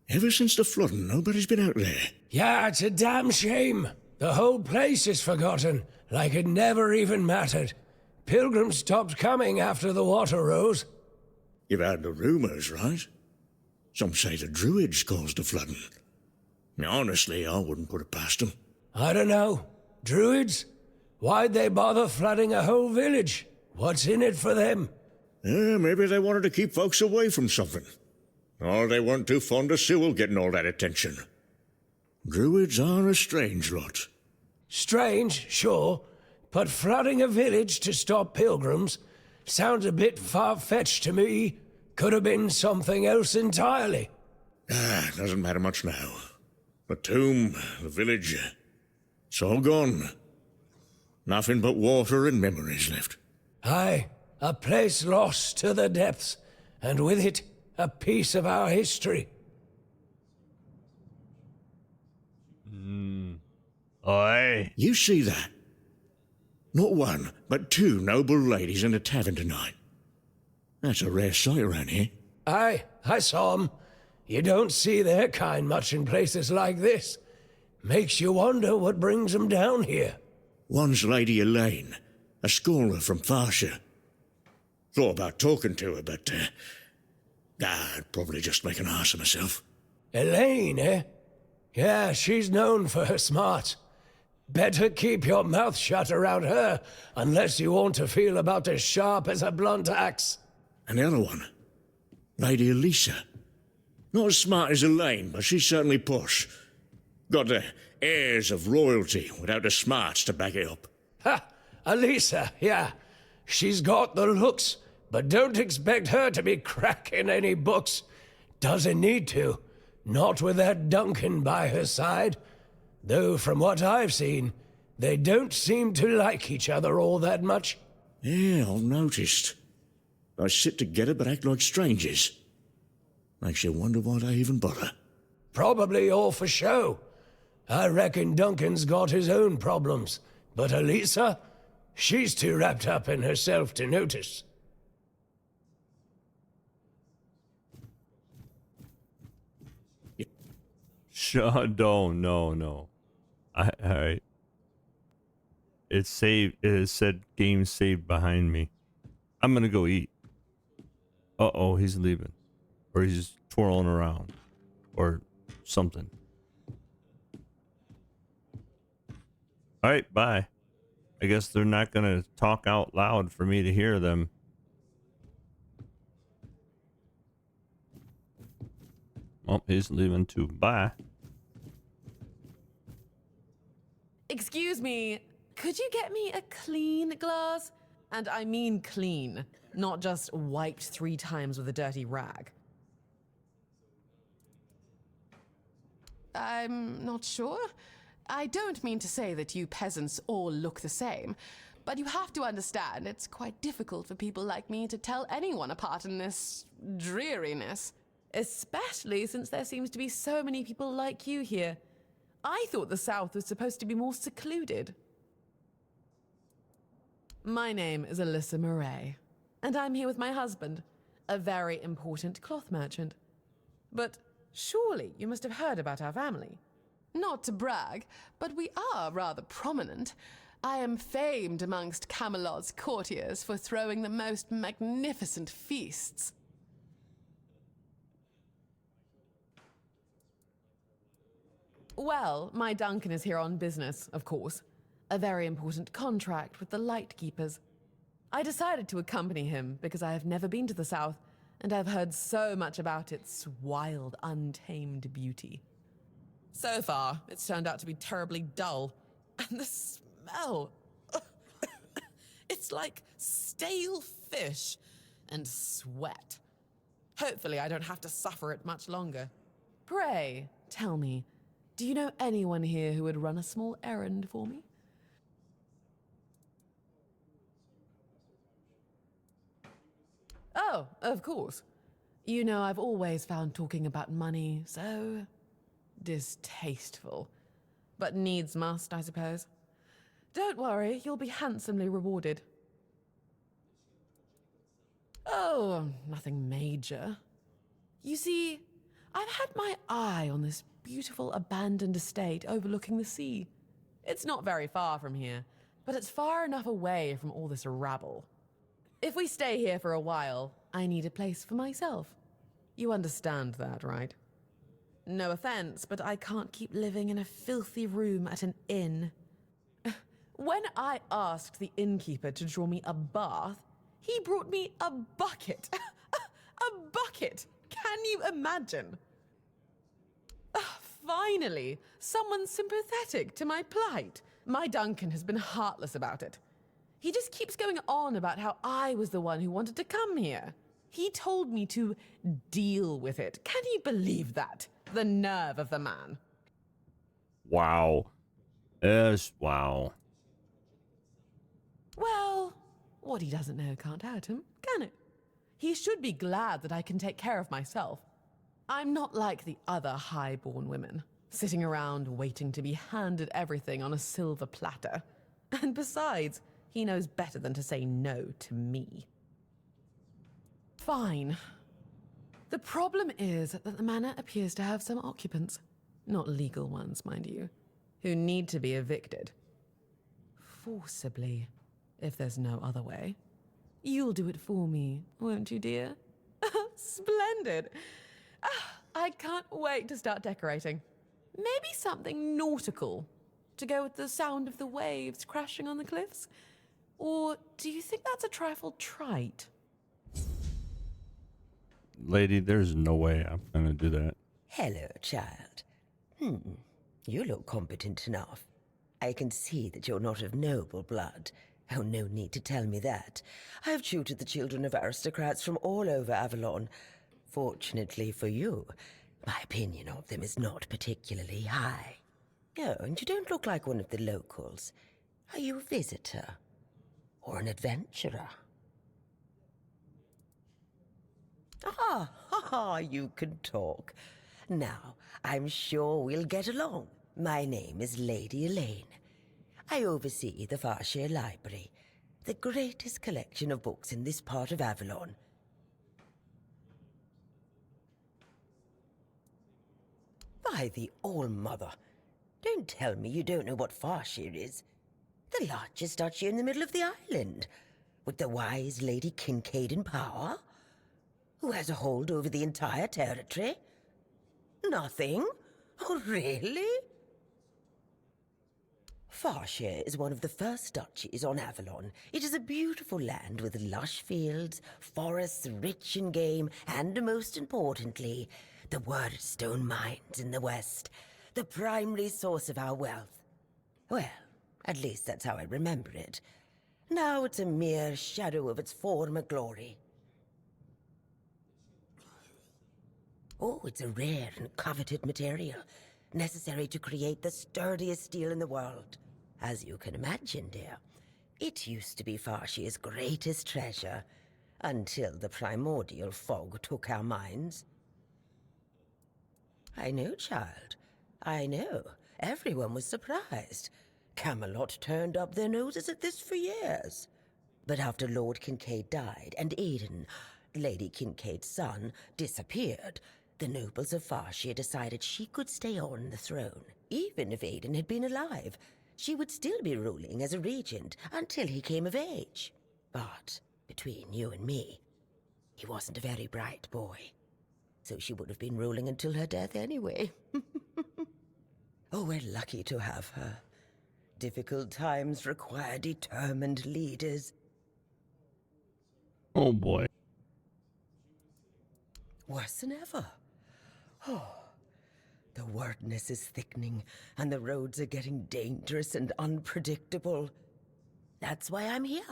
ever since the flooding, nobody's been out there. Yeah, it's a damn shame. The whole place is forgotten, like it never even mattered. Pilgrims stopped coming after the water rose. You've heard the rumors, right? Some say the Druids caused the flooding. Now, honestly, I wouldn't put it past them. I don't know. Druids? Why'd they bother flooding a whole village? What's in it for them? Maybe they wanted to keep folks away from something. Or they weren't too fond of Sewell getting all that attention. Druids are a strange lot. Strange, sure, but flooding a village to stop pilgrims sounds a bit far-fetched to me. Could have been something else entirely. Doesn't matter much now. The tomb, the village, it's all gone. Nothing but water and memories left. Aye, a place lost to the depths, and with it, a piece of our history. Oi. You see that? Not one, but two noble ladies in a tavern tonight. That's a rare sight around here. Aye, I saw 'em. You don't see their kind much in places like this. Makes you wonder what brings 'em down here. One's Lady Elaine, a scholar from Farshire. Thought about talking to her, but I'd probably just make an ass of myself. Elaine, eh? Yeah, she's known for her smarts. Better keep your mouth shut around her, unless you want to feel about as sharp as a blunt axe. And the other one, Lady Elisa. Not as smart as Elaine, but she's certainly posh. Got the airs of royalty without the smarts to back it up. Ha! Elisa, yeah. She's got the looks, but don't expect her to be cracking any books. Doesn't need to. Not with that Duncan by her side. Though from what I've seen, they don't seem to like each other all that much. Yeah, I've noticed. They sit together but act like strangers. Makes you wonder why they even bother. Probably all for show. I reckon Duncan's got his own problems, but Elisa, she's too wrapped up in herself to notice. No. Alright. It's saved. It has said game saved behind me. I'm gonna go eat. Uh-oh, he's leaving. Or he's twirling around. Or something. Alright, bye. I guess they're not gonna talk out loud for me to hear them. Oh, he's leaving too. Bye. Excuse me, could you get me a clean glass? And I mean clean, not just wiped 3 times with a dirty rag. I'm not sure. I don't mean to say that you peasants all look the same, but you have to understand it's quite difficult for people like me to tell anyone apart in this dreariness. Especially since there seems to be so many people like you here. I thought the South was supposed to be more secluded. My name is Alyssa Murray, and I'm here with my husband, a very important cloth merchant. But surely you must have heard about our family. Not to brag, but we are rather prominent. I am famed amongst Camelot's courtiers for throwing the most magnificent feasts. Well, my Duncan is here on business, of course. A very important contract with the Lightkeepers. I decided to accompany him because I have never been to the South, and I've heard so much about its wild, untamed beauty. So far, it's turned out to be terribly dull. And the smell! It's like stale fish and sweat. Hopefully I don't have to suffer it much longer. Pray, tell me, do you know anyone here who would run a small errand for me? Oh, of course. You know, I've always found talking about money so distasteful. But needs must, I suppose. Don't worry, you'll be handsomely rewarded. Oh, nothing major. You see, I've had my eye on this beautiful abandoned estate overlooking the sea. It's not very far from here, but it's far enough away from all this rabble. If we stay here for a while, I need a place for myself. You understand that, right? No offense, but I can't keep living in a filthy room at an inn. When I asked the innkeeper to draw me a bath, he brought me a bucket. A bucket! Can you imagine? Finally, someone sympathetic to my plight. My Duncan has been heartless about it. He just keeps going on about how I was the one who wanted to come here. He told me to deal with it. Can you believe that? The nerve of the man. Wow. Yes, wow. Well, what he doesn't know can't hurt him, can it? He should be glad that I can take care of myself. I'm not like the other high-born women. sitting around waiting to be handed everything on a silver platter. And besides, he knows better than to say no to me. Fine. The problem is that the manor appears to have some occupants, not legal ones, mind you, who need to be evicted. Forcibly, if there's no other way. You'll do it for me, won't you, dear? Splendid! I can't wait to start decorating. Maybe something nautical, to go with the sound of the waves crashing on the cliffs? Or do you think that's a trifle trite? Lady, there's no way I'm gonna do that. Hello, child. You look competent enough. I can see that you're not of noble blood. Oh, no need to tell me that. I've tutored the children of aristocrats from all over Avalon. Fortunately for you, my opinion of them is not particularly high. Oh, and you don't look like one of the locals. Are you a visitor? Or an adventurer? You can talk. Now, I'm sure we'll get along. My name is Lady Elaine. I oversee the Farshire Library, the greatest collection of books in this part of Avalon. By the All-Mother, don't tell me you don't know what Farshire is. The largest duchy in the middle of the island, with the wise Lady Kincaid in power, who has a hold over the entire territory. Nothing? Oh, really? Farshire is one of the first duchies on Avalon. It is a beautiful land with lush fields, forests rich in game, and most importantly, the Wordstone mines in the west, the primary source of our wealth. Well, at least that's how I remember it. Now it's a mere shadow of its former glory. Oh, it's a rare and coveted material, necessary to create the sturdiest steel in the world. As you can imagine, dear, it used to be Farshire's greatest treasure, until the primordial fog took our minds. I know, child. I know. Everyone was surprised. Camelot turned up their noses at this for years. But after Lord Kincaid died, and Aidan, Lady Kincaid's son, disappeared, the nobles of Farshire decided she could stay on the throne. Even if Aidan had been alive, she would still be ruling as a regent until he came of age. But between you and me, he wasn't a very bright boy. So she would have been ruling until her death anyway. Oh, we're lucky to have her. Difficult times require determined leaders. Oh boy. Worse than ever. Oh, the wordness is thickening, and the roads are getting dangerous and unpredictable. That's why I'm here,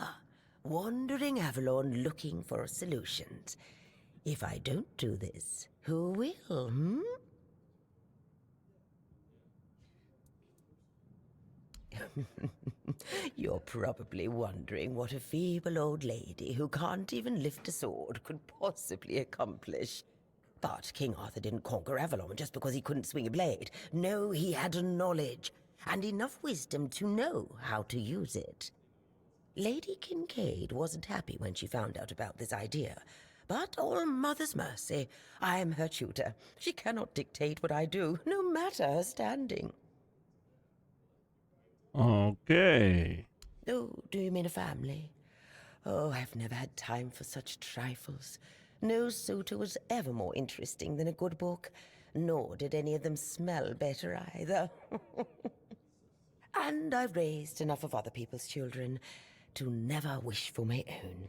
wandering Avalon looking for solutions. If I don't do this, who will, You're probably wondering what a feeble old lady who can't even lift a sword could possibly accomplish. But King Arthur didn't conquer Avalon just because he couldn't swing a blade. No, he had knowledge, and enough wisdom to know how to use it. Lady Kincaid wasn't happy when she found out about this idea. But all Mother's mercy, I am her tutor. She cannot dictate what I do, no matter her standing. Okay. Oh, do you mean a family? Oh, I've never had time for such trifles. No suitor was ever more interesting than a good book, nor did any of them smell better either. And I've raised enough of other people's children to never wish for my own.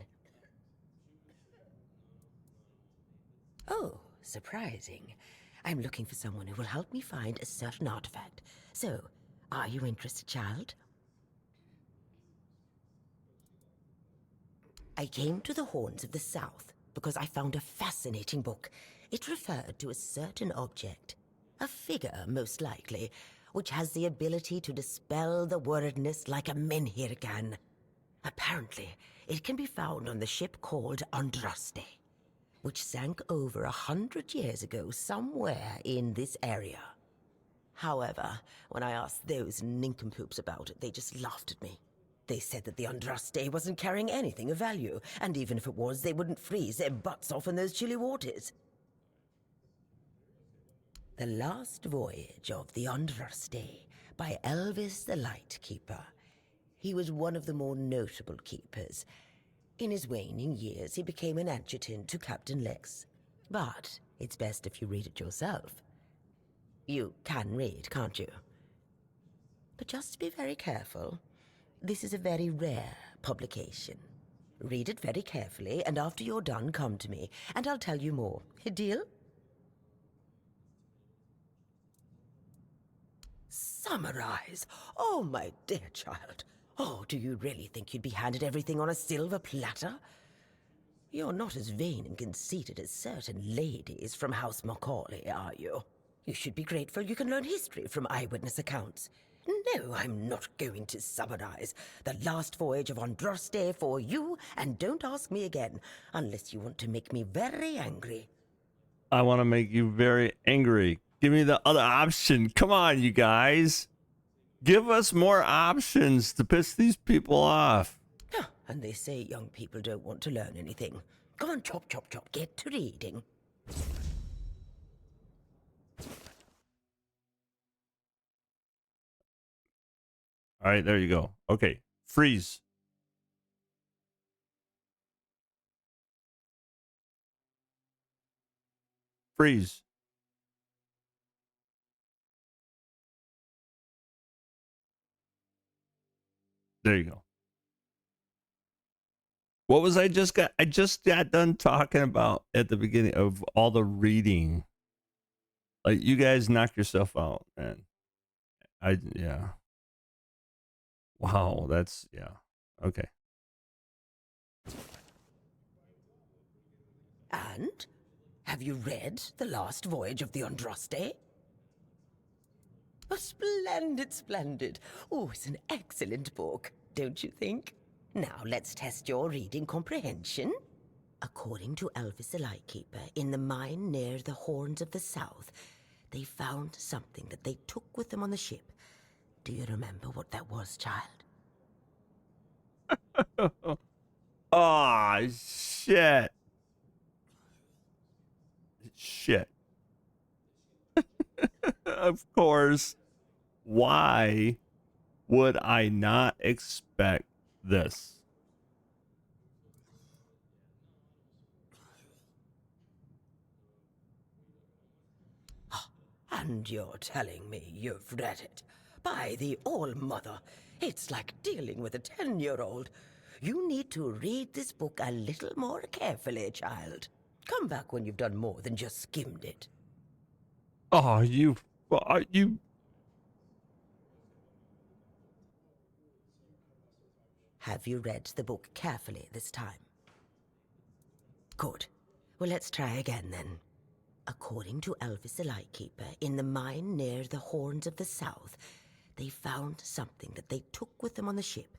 Oh, surprising. I'm looking for someone who will help me find a certain artifact. So, are you interested, child? I came to the Horns of the South because I found a fascinating book. It referred to a certain object, a figure most likely, which has the ability to dispel the wordness like a menhir can. Apparently, it can be found on the ship called Andraste, which sank over 100 years ago somewhere in this area. However, when I asked those nincompoops about it, they just laughed at me. They said that the Andraste wasn't carrying anything of value, and even if it was, they wouldn't freeze their butts off in those chilly waters. The Last Voyage of the Andraste by Elvis the Lightkeeper. He was one of the more notable keepers. In his waning years, he became an adjutant to Captain Lex. But it's best if you read it yourself. You can read, can't you? But just be very careful. This is a very rare publication. Read it very carefully, and after you're done, come to me, and I'll tell you more. A deal? Summarize? Oh, my dear child. Oh, do you really think you'd be handed everything on a silver platter? You're not as vain and conceited as certain ladies from House Macaulay, are you? You should be grateful you can learn history from eyewitness accounts. No, I'm not going to summarize The Last Voyage of Andraste for you, and don't ask me again, unless you want to make me very angry. I want to make you very angry. Give me the other option. Come on, you guys. Give us more options to piss these people off. And they say young people don't want to learn anything. Come on, chop, chop, chop, get to reading. All right, there you go. Okay, freeze. Freeze. There you go. What was I just got done talking about at the beginning of all the reading. Like, you guys knock yourself out, man. Yeah. Wow, that's, yeah. Okay. And? Have you read The Last Voyage of the Andraste? Oh, splendid, splendid. Oh, it's an excellent book, don't you think? Now, let's test your reading comprehension. According to Elvis the Lightkeeper, in the mine near the Horns of the South, they found something that they took with them on the ship. Do you remember what that was, child? Oh, shit. Shit. Of course. Why would I not expect this? And you're telling me you've read it? By the All-Mother, it's like dealing with a 10-year-old. You need to read this book a little more carefully, child. Come back when you've done more than just skimmed it. Oh, you. Have you read the book carefully this time? Good. Well, let's try again then. According to Elvis the Lightkeeper, in the mine near the Horns of the South, they found something that they took with them on the ship.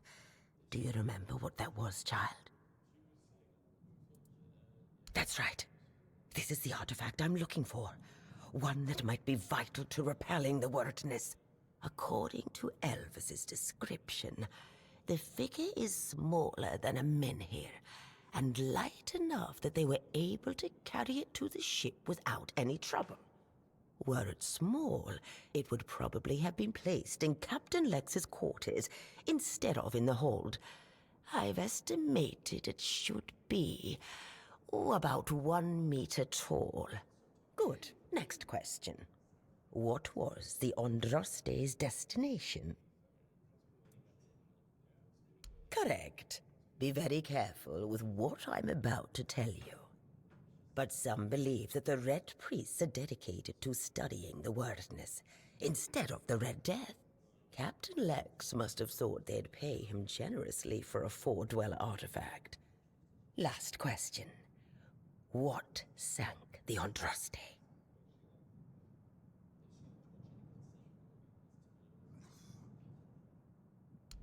Do you remember what that was, child? That's right. This is the artifact I'm looking for. One that might be vital to repelling the wordness. According to Elvis's description, the figure is smaller than a menhir, and light enough that they were able to carry it to the ship without any trouble. Were it small, it would probably have been placed in Captain Lex's quarters instead of in the hold. I've estimated it should be about 1 meter tall. Good. Next question. What was the Andraste's destination? Correct. Be very careful with what I'm about to tell you. But some believe that the Red Priests are dedicated to studying the wordness instead of the Red Death. Captain Lex must have thought they'd pay him generously for a four-dweller artifact. Last question. What sank the Andraste?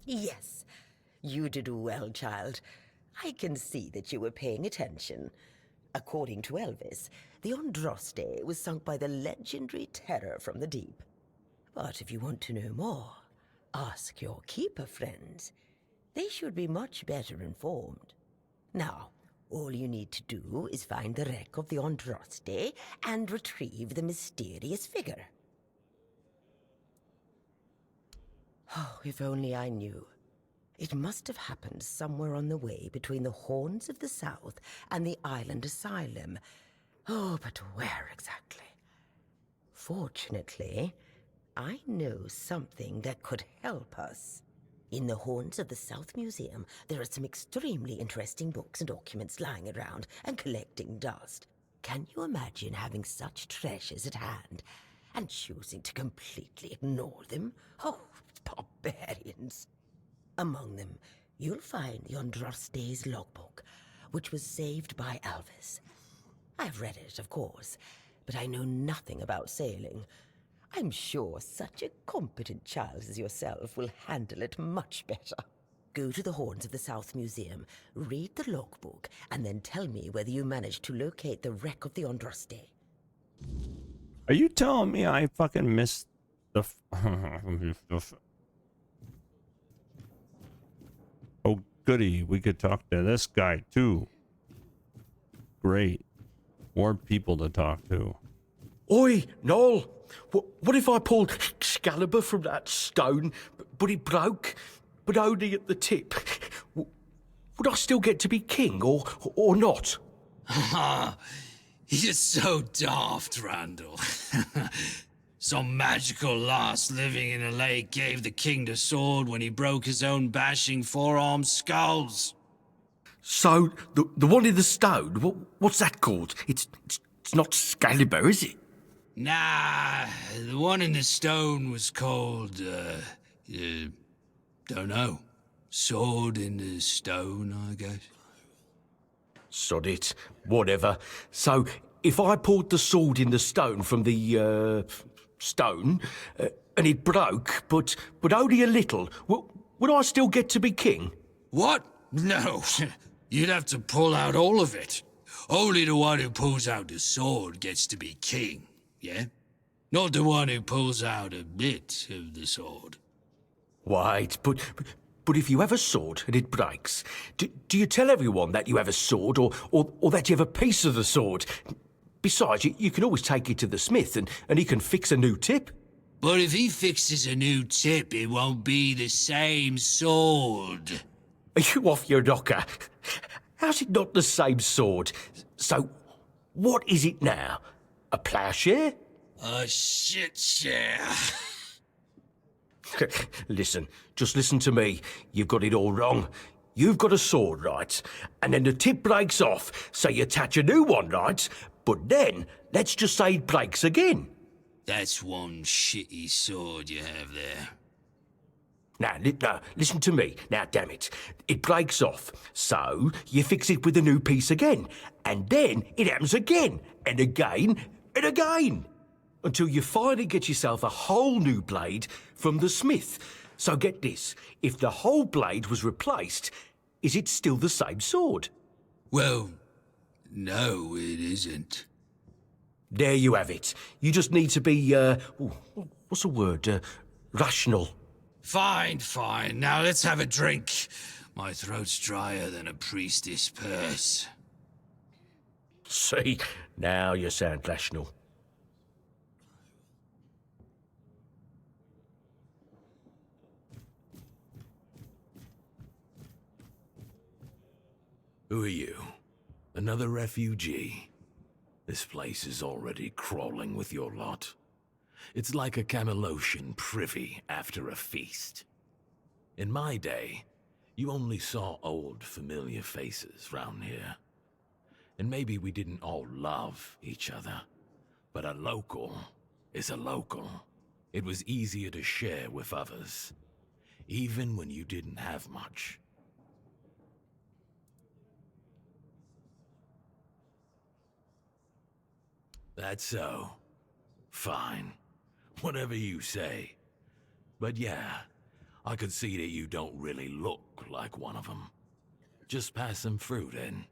Yes, you did well, child. I can see that you were paying attention. According to Elvis, the Andraste was sunk by the legendary terror from the deep. But if you want to know more, ask your keeper friends. They should be much better informed. Now, all you need to do is find the wreck of the Andraste and retrieve the mysterious figure. Oh, if only I knew. It must have happened somewhere on the way between the Horns of the South and the Island Asylum. Oh, but where exactly? Fortunately, I know something that could help us. In the Horns of the South Museum, there are some extremely interesting books and documents lying around and collecting dust. Can you imagine having such treasures at hand and choosing to completely ignore them? Oh, barbarians. Among them, you'll find the Andraste's logbook, which was saved by Alvis. I've read it, of course, but I know nothing about sailing. I'm sure such a competent child as yourself will handle it much better. Go to the Horns of the South Museum, read the logbook, and then tell me whether you managed to locate the wreck of the Andraste. Are you telling me I fucking missed the... Oh, goody. We could talk to this guy, too. Great. More people to talk to. Oi, Noel! What if I pulled Excalibur from that stone, but it broke, but only at the tip? Would I still get to be king, or not? You're so daft, Randall. Some magical lass living in a lake gave the king the sword when he broke his own bashing forearm skulls. So, the one in the stone, what's that called? It's not Excalibur, is it? Nah, the one in the stone was called, don't know. Sword in the stone, I guess. Sod it, whatever. So, if I pulled the sword in the stone from the, stone, and it broke, but only a little, would I still get to be king? What? No, you'd have to pull out all of it. Only the one who pulls out the sword gets to be king. Yeah? Not the one who pulls out a bit of the sword. Wait, but if you have a sword and it breaks, do you tell everyone that you have a sword or that you have a piece of the sword? Besides, you can always take it to the smith and he can fix a new tip. But if he fixes a new tip, it won't be the same sword. Are you off your knocker? How's it not the same sword? So, what is it now? A ploughshare? A shit share. Listen, just listen to me. You've got it all wrong. You've got a sword, right? And then the tip breaks off, so you attach a new one, right? But then, let's just say it breaks again. That's one shitty sword you have there. Now, listen to me. Now, damn it. It breaks off, so you fix it with a new piece again. And then it happens again, and again, and again. Until you finally get yourself a whole new blade from the smith. So get this. If the whole blade was replaced, is it still the same sword? Well, no, it isn't. There you have it. You just need to be, what's the word? Rational. Fine. Now let's have a drink. My throat's drier than a priestess purse. See, now you sound rational. Who are you? Another refugee? This place is already crawling with your lot. It's like a Camelosian privy after a feast. In my day, you only saw old familiar faces round here. And maybe we didn't all love each other, but a local is a local. It was easier to share with others, even when you didn't have much. That's so. Fine. Whatever you say. But yeah, I could see that you don't really look like one of them. Just pass them through then.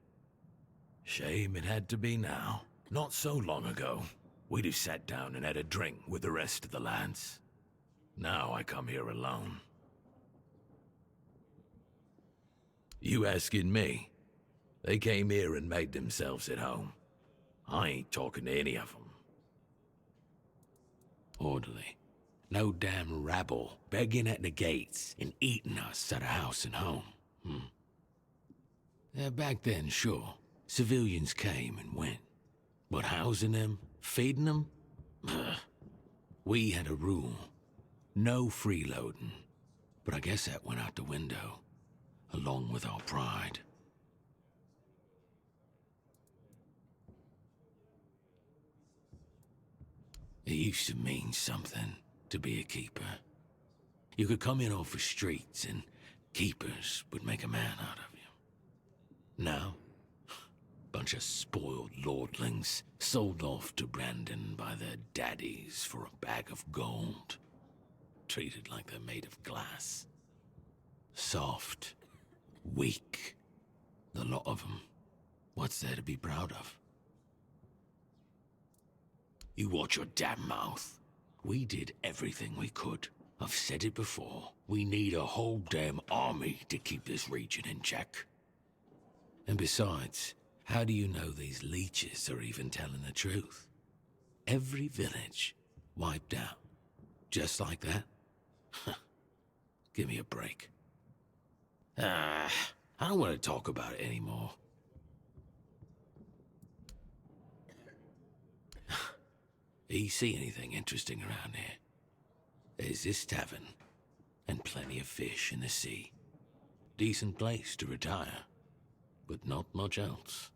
Shame it had to be now. Not so long ago, we'd have sat down and had a drink with the rest of the lads. Now I come here alone. You asking me? They came here and made themselves at home. I ain't talking to any of them. Orderly. No damn rabble begging at the gates and eating us at a house and home. Yeah, back then, sure, civilians came and went. But housing them, feeding them? We had a rule. No freeloading. But I guess that went out the window, along with our pride. It used to mean something to be a keeper. You could come in off the streets and keepers would make a man out of you. Now, bunch of spoiled lordlings sold off to Brandon by their daddies for a bag of gold. Treated like they're made of glass. Soft, weak, the lot of them. What's there to be proud of? You watch your damn mouth. We did everything we could. I've said it before. We need a whole damn army to keep this region in check. And besides, how do you know these leeches are even telling the truth? Every village wiped out. Just like that? Give me a break. I don't want to talk about it anymore. You see anything interesting around here? There's this tavern, and plenty of fish in the sea. Decent place to retire, but not much else.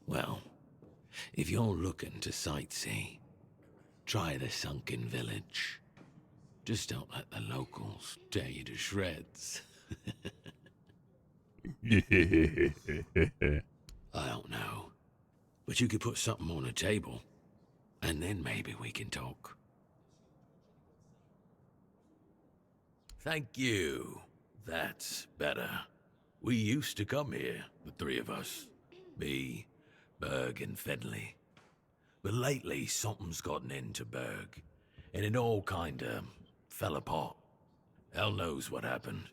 Well, if you're looking to sightsee, try the sunken village. Just don't let the locals tear you to shreds. I don't know. But you could put something on the table, and then maybe we can talk. Thank you. That's better. We used to come here, the three of us. Me, Berg, and Fedley. But lately, something's gotten into Berg, and it all kinda fell apart. Hell knows what happened.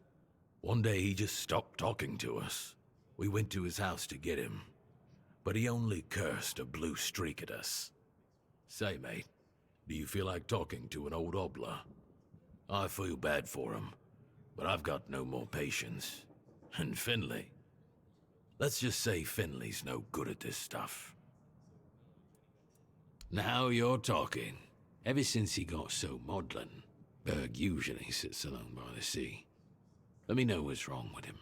One day he just stopped talking to us. We went to his house to get him. But he only cursed a blue streak at us. Say, mate, do you feel like talking to an old obla? I feel bad for him, but I've got no more patience. And Finley? Let's just say Finley's no good at this stuff. Now you're talking. Ever since he got so maudlin, Berg usually sits alone by the sea. Let me know what's wrong with him.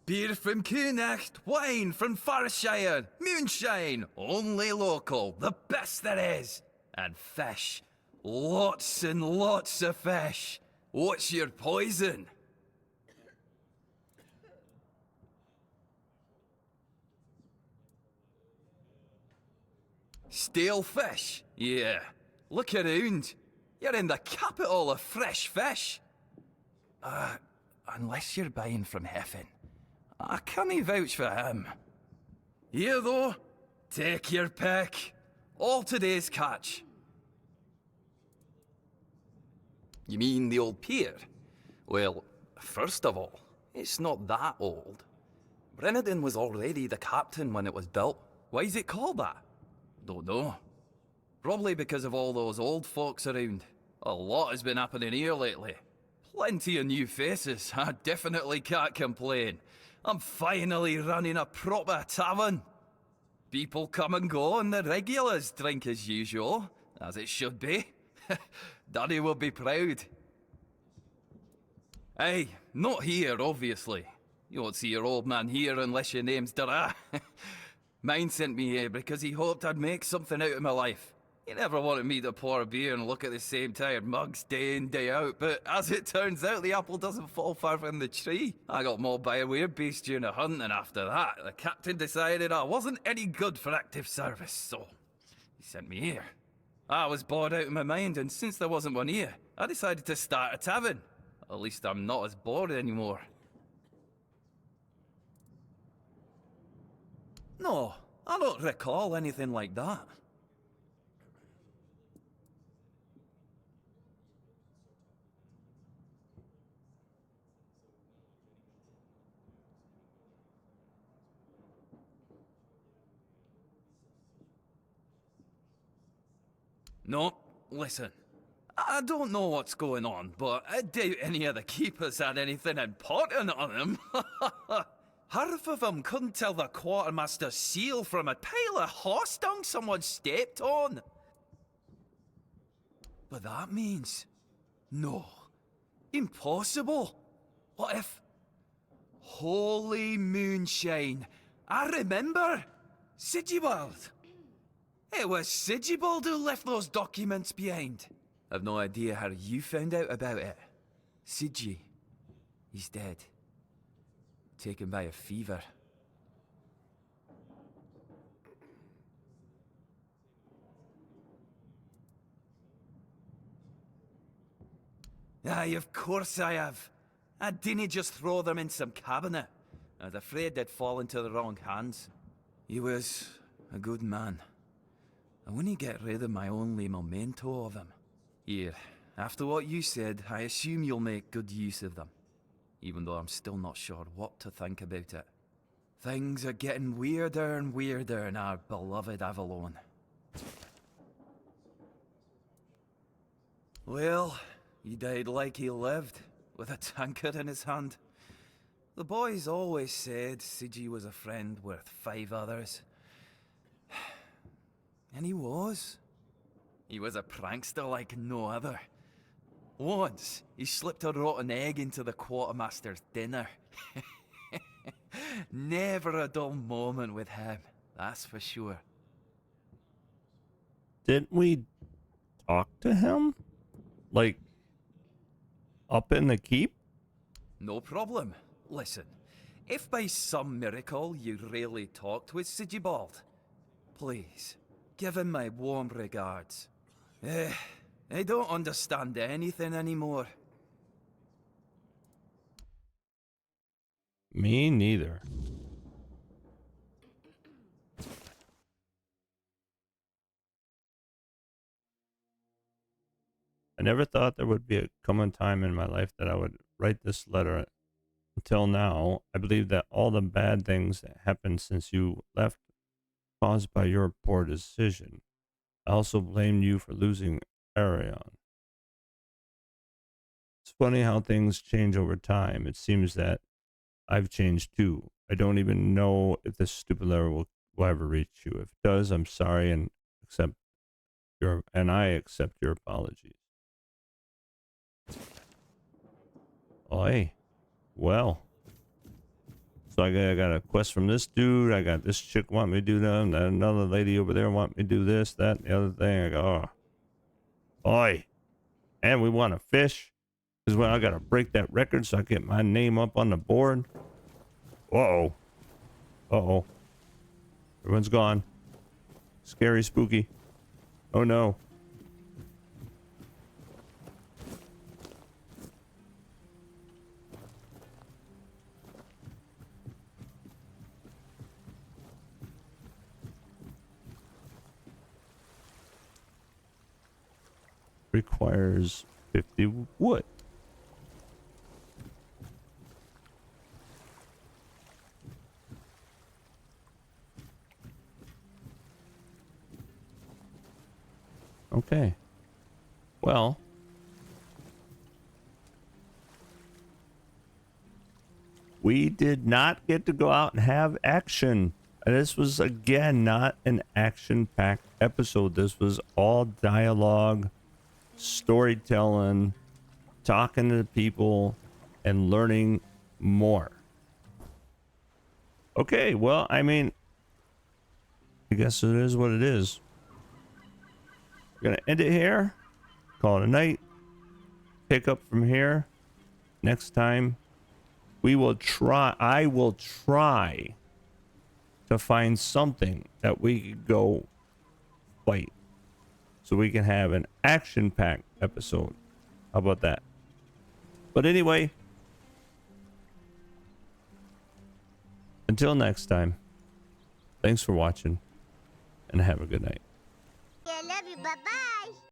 Beer from Kunacht, wine from Farshire, moonshine, only local, the best there is. And fish, lots and lots of fish. What's your poison? Stale fish? Yeah. Look around. You're in the capital of fresh fish. Unless you're buying from Heffen. I can't vouch for him. Here, though, take your pick. All today's catch. You mean the old pier? Well, first of all, it's not that old. Brennan was already the captain when it was built. Why is it called that? Don't know. Probably because of all those old folks around. A lot has been happening here lately. Plenty of new faces. I definitely can't complain. I'm finally running a proper tavern. People come and go and the regulars drink as usual, as it should be. Daddy will be proud. Hey, not here, obviously. You won't see your old man here unless your name's Dara. Mine sent me here because he hoped I'd make something out of my life. He never wanted me to pour a beer and look at the same tired mugs day in, day out, but as it turns out, the apple doesn't fall far from the tree. I got mauled by a weird beast during a hunt, and after that, the captain decided I wasn't any good for active service, so sent me here. I was bored out of my mind, and since there wasn't one here, I decided to start a tavern. At least I'm not as bored anymore. No, I don't recall anything like that. No, listen. I don't know what's going on, but I doubt any of the keepers had anything important on them. Half of them couldn't tell the quartermaster's seal from a pile of horse dung someone stepped on. But that means... no. Impossible. What if... Holy moonshine. I remember. Sigibald. It was Sigibald who left those documents behind. I've no idea how you found out about it. Sigi. He's dead. Taken by a fever. Aye, of course I have. I didn't just throw them in some cabinet. I was afraid they'd fall into the wrong hands. He was a good man. I wouldn't get rid of my only memento of him. Here, after what you said, I assume you'll make good use of them. Even though I'm still not sure what to think about it. Things are getting weirder and weirder in our beloved Avalon. Well, he died like he lived, with a tankard in his hand. The boys always said Sigi was a friend worth 5 others. And he was. He was a prankster like no other. Once, he slipped a rotten egg into the quartermaster's dinner. Never a dull moment with him, that's for sure. Didn't we talk to him? Like, up in the keep? No problem. Listen, if by some miracle you really talked with Sigibald, please, give him my warm regards. I don't understand anything anymore. Me neither. I never thought there would be a common time in my life that I would write this letter. Until now, I believe that all the bad things that happened since you left caused by your poor decision. I also blamed you for losing Arion. It's funny how things change over time. It seems that I've changed too. I don't even know if this stupid letter will ever reach you. If it does, I'm sorry and I accept your apologies. Oi. Well. So I got a quest from this dude. I got this chick want me to do that. And another lady over there want me to do this, that, and the other thing. I go, oh. Oi. And we want to fish. Because I got to break that record so I get my name up on the board. Uh-oh. Uh-oh. Everyone's gone. Scary, spooky. Oh, no. Requires 50 wood. Okay. Well. We did not get to go out and have action. This was, again, not an action-packed episode. This was all dialogue, storytelling, talking to people, and learning more. Okay, well, I mean, I guess it is what it is. We're going to end it here. Call it a night. Pick up from here. Next time, I will try to find something that we could go fight so we can have an action-packed episode. How about that? But anyway, until next time, thanks for watching and have a good night. I love you. Bye-bye.